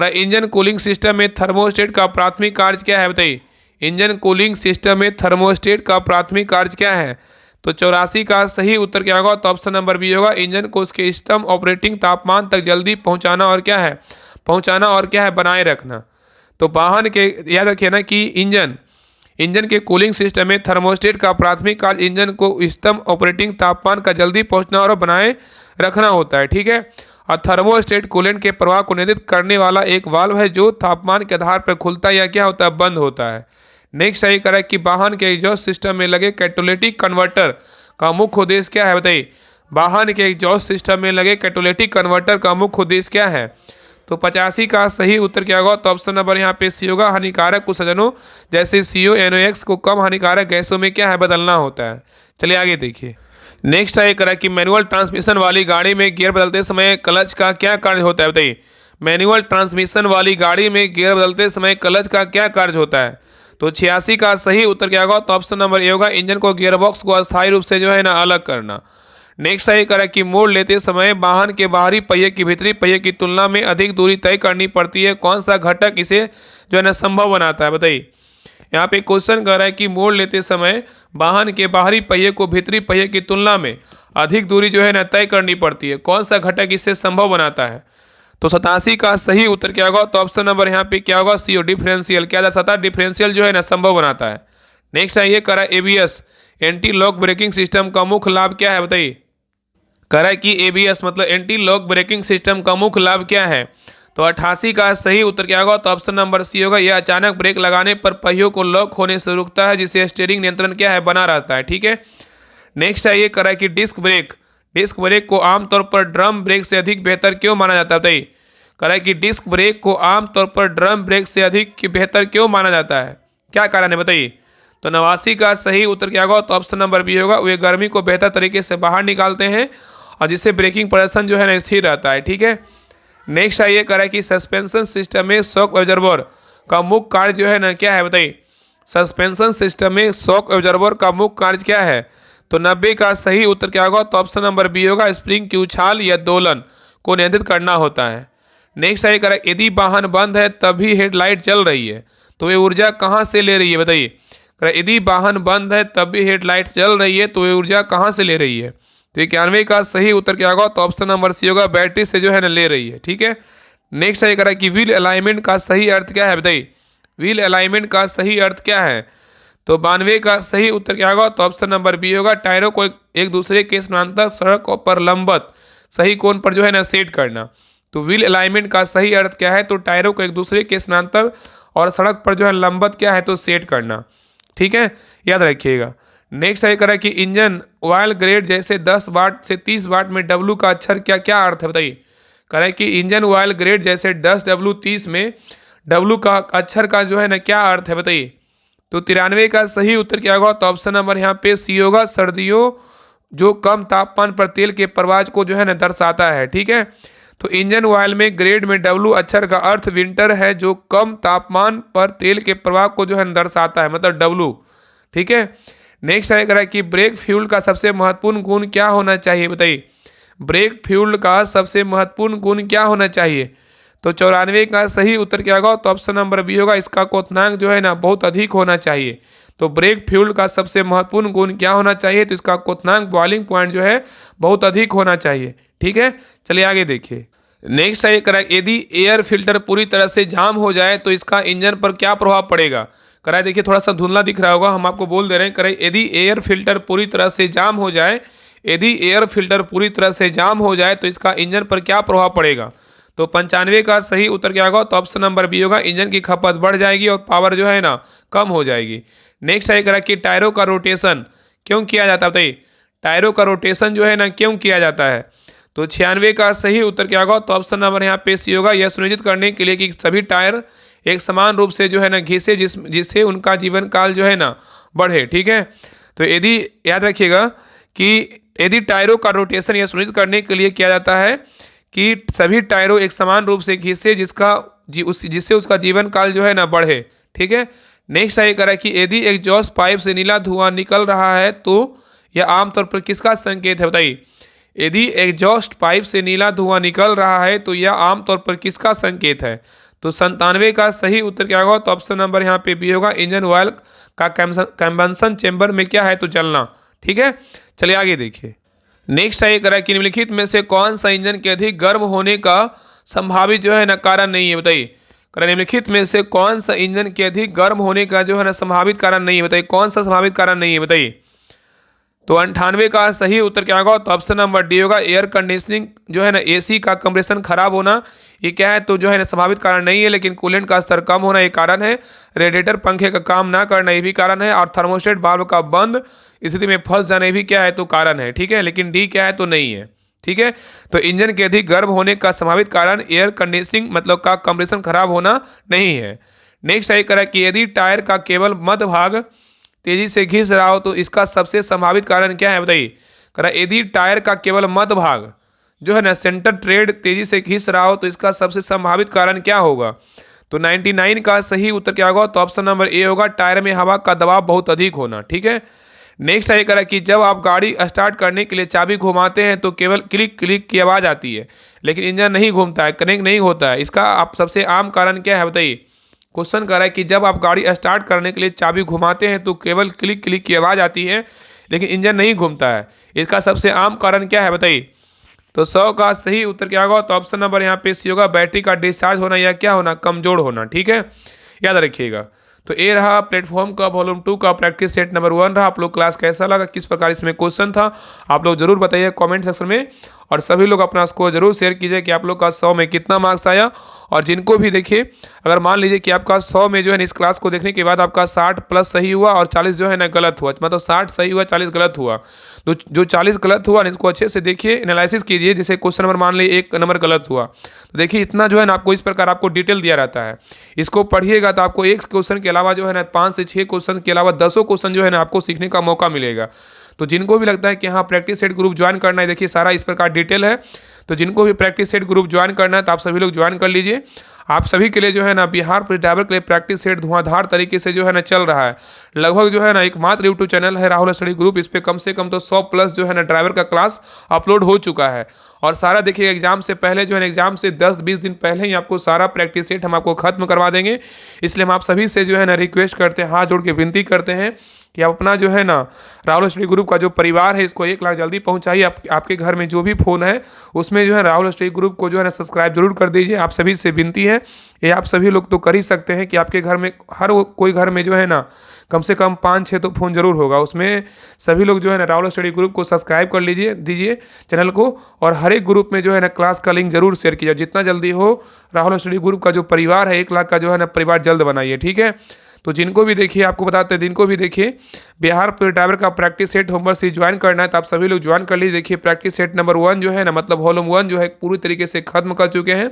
इंजन कूलिंग सिस्टम में थर्मोस्टेट का प्राथमिक कार्य क्या है बताइए। इंजन कूलिंग सिस्टम में थर्मोस्टेट का प्राथमिक कार्य क्या है, तो 84 का सही उत्तर क्या होगा, तो ऑप्शन नंबर बी होगा। इंजन को उसके इष्टतम ऑपरेटिंग तापमान तक जल्दी पहुंचाना और क्या है बनाए रखना। तो वाहन के याद रखिए ना कि इंजन के कूलिंग सिस्टम में थर्मोस्टेट का प्राथमिक कार्य इंजन को इष्टतम ऑपरेटिंग तापमान का जल्दी पहुंचना और बनाए रखना होता है। ठीक है, और थर्मोस्टेट कूलेंट के प्रवाह को नियंत्रित करने वाला एक वाल्व है जो तापमान के आधार पर खुलता है या क्या होता है, बंद होता है। नेक्स्ट सही करा कि वाहन के एग्जॉस्ट सिस्टम में लगे कैटालिटिक कन्वर्टर का मुख्य उद्देश्य क्या है, बताइए। वाहन के एग्जॉस्ट सिस्टम में लगे कैटालिटिक कन्वर्टर का मुख्य उद्देश्य क्या है? तो 85 का सही उत्तर क्या होगा? तो ऑप्शन नंबर यहाँ पे सी होगा। हानिकारक उत्सर्जनों जैसे CO NOx को कम हानिकारक गैसों में क्या है, बदलना होता है। चलिए आगे देखिए। नेक्स्ट है करा कि मैनुअल ट्रांसमिशन वाली गाड़ी में गियर बदलते समय क्लच का क्या कार्य होता है, बताइए। मैनुअल ट्रांसमिशन वाली गाड़ी में गियर बदलते समय क्लच का क्या कार्य होता है? तो 86 का सही उत्तर क्या होगा? तो ऑप्शन नंबर ए होगा। इंजन को गियरबॉक्स को अस्थायी रूप से जो है ना अलग करना। नेक्स्ट सही करा कि मोड़ लेते समय वाहन के बाहरी पहिए की भीतरी पहिए की तुलना में अधिक दूरी तय करनी पड़ती है। कौन सा घटक इसे जो है ना संभव बनाता है, बताइए। यहाँ पे क्वेश्चन कर रहा है कि मोड़ लेते समय वाहन के बाहरी पहिए को भीतरी पहिए की तुलना में अधिक दूरी जो है ना तय करनी पड़ती है। कौन सा घटक इसे संभव बनाता है? तो 87 का सही उत्तर क्या होगा? तो ऑप्शन नंबर यहाँ पे क्या होगा? CO differential. क्या दर्शाता है? डिफरेंशियल जो है ना संभव बनाता है। नेक्स्ट है ये करा ABS anti lock braking system का मुख्य लाभ क्या है, बताइए। करा कि ABS मतलब एंटी लॉक ब्रेकिंग सिस्टम का मुख्य लाभ क्या है? तो 88 का सही उत्तर क्या होगा? तो ऑप्शन नंबर सी होगा। यह अचानक ब्रेक लगाने पर पहियों को लॉक होने से रुकता है, जिससे स्टीयरिंग नियंत्रण क्या है, बना रहता है। ठीक है। नेक्स्ट है ये करा कि डिस्क ब्रेक को आमतौर पर ड्रम ब्रेक से अधिक बेहतर क्यों माना जाता है, बताइए। करा कि डिस्क ब्रेक को आमतौर पर ड्रम ब्रेक से अधिक बेहतर क्यों माना जाता है? क्या कारण है, बताइए। तो 89 का सही उत्तर क्या होगा? तो ऑप्शन नंबर बी होगा। वे गर्मी को बेहतर तरीके से बाहर निकालते हैं और जिससे ब्रेकिंग प्रदर्शन जो है ना स्थिर रहता है। ठीक है। नेक्स्ट है ये करा कि सस्पेंशन सिस्टम में शॉक ऑब्जर्वर का मुख्य कार्य जो है ना क्या है, बताइए। सस्पेंशन सिस्टम में शॉक ऑब्जर्वर का मुख्य कार्य क्या है? तो 90 का सही उत्तर क्या होगा? तो ऑप्शन नंबर बी होगा। स्प्रिंग की उछाल या दोलन को नियंत्रित करना होता है। नेक्स्ट है करा यदि वाहन बंद है तभी हेडलाइट जल रही है तो वे ऊर्जा कहाँ से ले रही है, बताइए। यदि वाहन बंद है तब भी हेडलाइट जल रही है तो वे ऊर्जा कहाँ से ले रही है? तो 91 का सही उत्तर क्या होगा? तो ऑप्शन नंबर सी होगा। बैटरी से जो है ना ले रही है। ठीक है। नेक्स्ट है करा कि व्हील अलाइनमेंट का सही अर्थ क्या है, बताइए। व्हील अलाइनमेंट का सही अर्थ क्या है? तो 92 का सही उत्तर क्या होगा? तो ऑप्शन नंबर बी होगा। टायरों को एक दूसरे के समानांतर सड़क पर लंबवत सही कोण पर जो है ना सेट करना। तो व्हील अलाइनमेंट का सही अर्थ क्या है? तो टायरों को एक दूसरे के समानांतर और सड़क पर जो है लंबवत क्या है, तो सेट करना। ठीक है, याद रखिएगा। नेक्स्ट है करा कि इंजन ऑयल ग्रेड जैसे 10 वाट से 30 वाट में W का अक्षर क्या क्या अर्थ है, बताइए। करा कि इंजन ऑयल ग्रेड जैसे 10W 30 में W का अक्षर का जो है ना क्या अर्थ है, बताइए। तो 93 का सही उत्तर क्या होगा? तो ऑप्शन नंबर यहाँ पे सी होगा। सर्दियों जो कम तापमान पर तेल के प्रवाह को जो है ना दर्शाता है। ठीक है। तो इंजन ऑयल में ग्रेड में W अक्षर का अर्थ विंटर है, जो कम तापमान पर तेल के प्रवाह को जो है दर्शाता है, मतलब W। ठीक है। नेक्स्ट है करा कि ब्रेक फ्यूल का सबसे महत्वपूर्ण गुण क्या होना चाहिए, बताइए। ब्रेक फ्यूल का सबसे महत्वपूर्ण गुण क्या होना चाहिए? तो 94 का सही उत्तर क्या होगा? तो ऑप्शन नंबर बी होगा। इसका क्वथनांक जो है ना बहुत अधिक होना चाहिए। तो ब्रेक फ्यूल का सबसे महत्वपूर्ण गुण क्या होना चाहिए? तो इसका क्वथनांक बॉइलिंग पॉइंट जो है बहुत अधिक होना चाहिए। ठीक है। चलिए आगे देखिए। नेक्स्ट है करा यदि एयर फिल्टर पूरी तरह से जाम हो जाए तो इसका इंजन पर क्या प्रभाव पड़ेगा? करा देखिए थोड़ा सा धुंधला दिख रहा होगा, हम आपको बोल दे रहे हैं। करा यदि एयर फिल्टर पूरी तरह से जाम हो जाए, यदि एयर फिल्टर पूरी तरह से जाम हो जाए तो इसका इंजन पर क्या प्रभाव पड़ेगा? तो 95 का सही उत्तर क्या होगा? तो ऑप्शन नंबर बी होगा। इंजन की खपत बढ़ जाएगी और पावर जो है ना कम हो जाएगी। नेक्स्ट है करा कि टायरों का रोटेशन क्यों किया जाता है, बताइए। टायरों का रोटेशन जो है ना क्यों किया जाता है? तो 96 का सही उत्तर क्या होगा? तो ऑप्शन नंबर यहाँ पे सी होगा। यह सुनिश्चित करने के लिए कि सभी टायर एक समान रूप से जो है ना घिसे, जिससे उनका जीवन काल जो है ना बढ़े। ठीक है। तो यदि याद रखिएगा कि यदि टायरों का रोटेशन यह सुनिश्चित करने के लिए किया जाता है कि सभी टायरों एक समान रूप से घिसे, जिससे उसका जीवन काल जो है ना बढ़े। ठीक है। नेक्स्ट है करा कि यदि एग्जॉस्ट पाइप से नीला धुआं निकल रहा है तो यह आमतौर पर किसका संकेत है, बताइए। यदि एग्जॉस्ट पाइप से नीला धुआं निकल रहा है तो यह आमतौर पर किसका संकेत है? तो 97 का सही उत्तर क्या होगा? तो ऑप्शन नंबर यहाँ पे बी होगा। इंजन ऑयल का कंबंशन चेंबर में क्या है, तो जलना। ठीक है। चलिए आगे देखिए। नेक्स्ट है करा कि निम्नलिखित में से कौन सा इंजन के अधिक गर्म होने का संभावित जो है ना कारण नहीं है, बताइए। करा निम्नलिखित में से कौन सा इंजन के अधिक गर्म होने का जो है ना संभावित कारण नहीं है, बताइए। कौन सा संभावित कारण नहीं है, बताइए। तो 98 का सही उत्तर क्या होगा? तो ऑप्शन नंबर डी होगा। एयर कंडीशनिंग जो है ना, एसी का कंप्रेशन खराब होना, ये क्या है? तो जो है ना संभावित कारण नहीं है, लेकिन कूलेंट का स्तर कम होना ये कारण है। रेडिएटर पंखे का काम ना करना ये भी कारण है, और थर्मोस्टेट वाल्व का बंद स्थिति में फंस जाना ये भी क्या है? तो कारण है। ठीक है, लेकिन डी क्या है? तो नहीं है। ठीक है, तो इंजन के अधिक गर्म होने का संभावित कारण एयर कंडीशनिंग मतलब का कंप्रेशन खराब होना नहीं है। नेक्स्ट है करा कि यदि टायर का केवल मध्य भाग तेजी से घिस रहा हो तो इसका सबसे संभावित कारण क्या है? बताइए। करा यदि टायर का केवल मध्य भाग जो है ना सेंटर ट्रेड तेजी से घिस रहा हो तो इसका सबसे संभावित कारण क्या होगा? तो 99 का सही उत्तर क्या होगा? तो ऑप्शन नंबर ए होगा, टायर में हवा का दबाव बहुत अधिक होना। ठीक है, नेक्स्ट है करा कि जब आप गाड़ी स्टार्ट करने के लिए चाबी घुमाते हैं तो केवल क्लिक क्लिक की आवाज़ आती है, लेकिन इंजन नहीं घूमता है, कनेक्ट नहीं होता है। इसका आप सबसे आम कारण क्या है? बताइए। क्वेश्चन कर रहा है कि जब आप गाड़ी स्टार्ट करने के लिए चाबी घुमाते हैं तो केवल क्लिक क्लिक की आवाज़ आती है, लेकिन इंजन नहीं घूमता है। इसका सबसे आम कारण क्या है? बताइए। तो 100 का सही उत्तर क्या होगा? तो ऑप्शन नंबर यहाँ पे सी होगा, बैटरी का डिस्चार्ज होना या क्या होना? कमजोर होना। ठीक है, याद रखिएगा। तो ये रहा प्लेटफॉर्म का वॉल्यूम 2 का प्रैक्टिस सेट नंबर 1 रहा। आप लोग क्लास कैसा लगा, किस प्रकार इसमें क्वेश्चन था, आप लोग जरूर बताइए कमेंट सेक्शन में। और सभी लोग अपना स्कोर जरूर शेयर कीजिए कि आप लोग का 100 में कितना मार्क्स आया। और जिनको भी देखिए, अगर मान लीजिए कि आपका 100 में जो है इस क्लास को देखने के बाद आपका 60 प्लस सही हुआ और 40 जो है ना गलत हुआ, मतलब 60 सही हुआ 40 गलत हुआ, तो जो 40 गलत हुआ इसको अच्छे से देखिए, एनालिसिस कीजिए। जैसे क्वेश्चन नंबर मान लीजिए 1 नंबर गलत हुआ, तो देखिए इतना जो है ना आपको इस प्रकार आपको डिटेल दिया रहता है। इसको पढ़िएगा तो आपको एक क्वेश्चन के अलावा जो है ना 5 से 6 क्वेश्चन के अलावा 10 क्वेश्चन जो है ना आपको सीखने का मौका मिलेगा। तो जिनको भी लगता है कि हाँ प्रैक्टिस सेट ग्रुप ज्वाइन करना है, देखिए सारा इस प्रकार डिटेल है। तो जिनको भी प्रैक्टिस सेट ग्रुप ज्वाइन करना है तो आप सभी लोग ज्वाइन कर लीजिए। आप सभी के लिए जो है ना बिहार पुलिस ड्राइवर के लिए प्रैक्टिस सेट धुआंधार तरीके से जो है ना चल रहा है। लगभग जो है ना एकमात्र यूट्यूब चैनल है राहुल स्टडी ग्रुप, इस पर कम से कम तो 100 प्लस जो है ना ड्राइवर का क्लास अपलोड हो चुका है। और सारा देखिए एग्जाम से पहले जो है ना, एग्जाम से 10-20 दिन पहले ही आपको सारा प्रैक्टिस सेट हम आपको खत्म करवा देंगे। इसलिए हम आप सभी से जो है ना रिक्वेस्ट करते हैं, हाथ जोड़ के विनती करते हैं कि आप अपना जो है ना राहुल स्टडी ग्रुप का जो परिवार है इसको 1 लाख जल्दी पहुंचाइए। आपके घर में जो भी फ़ोन है उसमें जो है राहुल स्टडी ग्रुप को जो है ना सब्सक्राइब जरूर कर दीजिए। आप सभी से विनती है, ये आप सभी लोग तो कर ही सकते हैं कि आपके घर में हर कोई घर में जो है ना कम से कम 5-6 तो फ़ोन जरूर होगा। उसमें सभी लोग जो है ना राहुल स्टडी ग्रुप को सब्सक्राइब कर दीजिए चैनल को। और हर एक ग्रुप में जो है ना क्लास का लिंक जरूर शेयर कीजिए। जितना जल्दी हो राहुल स्टडी ग्रुप का जो परिवार है 1 लाख का जो है ना परिवार जल्द बनाइए। ठीक है, तो जिनको भी देखिए, आपको बताते हैं जिनको भी देखिए बिहार पुलिस ड्राइवर का प्रैक्टिस सेट होमवर्क से ज्वाइन करना है तो आप सभी लोग ज्वाइन कर लीजिए। देखिए प्रैक्टिस सेट नंबर 1 जो है ना, मतलब वॉल्यूम 1 जो है पूरी तरीके से खत्म कर चुके हैं।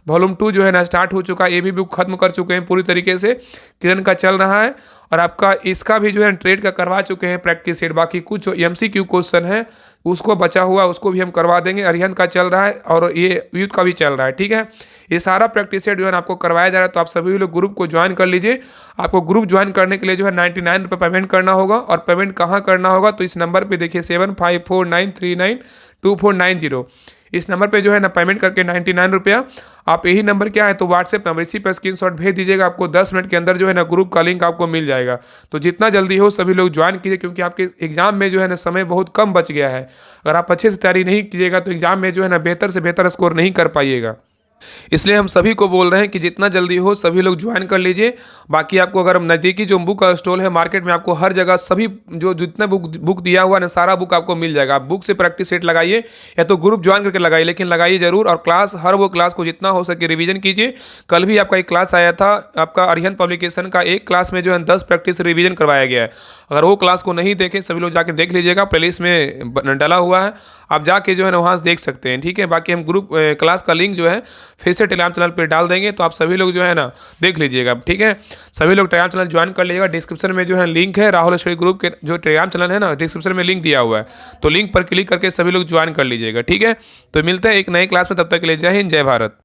वॉल्यूम 2 जो है ना स्टार्ट हो चुका है, ये भी बुक खत्म कर चुके हैं पूरी तरीके से, किरण का चल रहा है। और आपका इसका भी जो है ट्रेड का करवा चुके हैं प्रैक्टिस सेट। बाकी कुछ MCQ क्वेश्चन है उसको बचा हुआ, उसको भी हम करवा देंगे। अरिहंत का चल रहा है और ये यूथ का भी चल रहा है। ठीक है, ये सारा प्रैक्टिस सेट जो है आपको करवाया जा रहा है। तो आप सभी लोग ग्रुप को ज्वाइन कर लीजिए। आपको ग्रुप ज्वाइन करने के लिए जो है 99 रुपये पेमेंट करना होगा। और पेमेंट कहाँ करना होगा? तो इस नंबर पे देखिए 7549392490, इस नंबर पे जो है ना पेमेंट करके 99 रुपया। आप यही नंबर क्या है तो व्हाट्सएप नंबर, इसी पर स्क्रीनशॉट भेज दीजिएगा। आपको 10 मिनट के अंदर जो है ना ग्रुप का लिंक आपको मिल जाएगा। तो जितना जल्दी हो सभी लोग ज्वाइन कीजिए, क्योंकि आपके एग्जाम में जो है ना समय बहुत कम बच गया है। अगर आप अच्छे से तैयारी नहीं कीजिएगा तो एग्जाम में जो है ना बेहतर से बेहतर स्कोर नहीं कर पाइएगा। इसलिए हम सभी को बोल रहे हैं कि जितना जल्दी हो सभी लोग ज्वाइन कर लीजिए। बाकी आपको अगर नज़दीकी जो बुक का स्टॉल है मार्केट में, आपको हर जगह सभी जो जितने बुक दिया हुआ ना सारा बुक आपको मिल जाएगा। आप बुक से प्रैक्टिस सेट लगाइए या तो ग्रुप ज्वाइन करके लगाइए, लेकिन लगाइए जरूर। और क्लास हर वो क्लास को जितना हो सके रिवीजन कीजिए। कल भी आपका एक क्लास आया था, आपका अरिहंत पब्लिकेशन का एक क्लास में जो है 10 प्रैक्टिस रिवीजन करवाया गया है। अगर वो क्लास को नहीं देखें सभी लोग जाके देख लीजिएगा, प्लेलिस्ट में डला हुआ है, आप जाके जो है ना वहाँ से देख सकते हैं। ठीक है, बाकी हम ग्रुप क्लास का लिंक जो है फिर से टेलीग्राम चैनल पे डाल देंगे, तो आप सभी लोग जो है ना देख लीजिएगा। ठीक है, सभी लोग टेलीग्राम चैनल ज्वाइन कर लीजिएगा। डिस्क्रिप्शन में जो है लिंक है राहुल स्टडी ग्रुप के जो टेलीग्राम चैनल है ना, डिस्क्रिप्शन में लिंक दिया हुआ है, तो लिंक पर क्लिक करके सभी लोग ज्वाइन कर लीजिएगा। ठीक है, तो मिलते हैं एक नई क्लास में, तब तक के लिए जय हिंद जय भारत।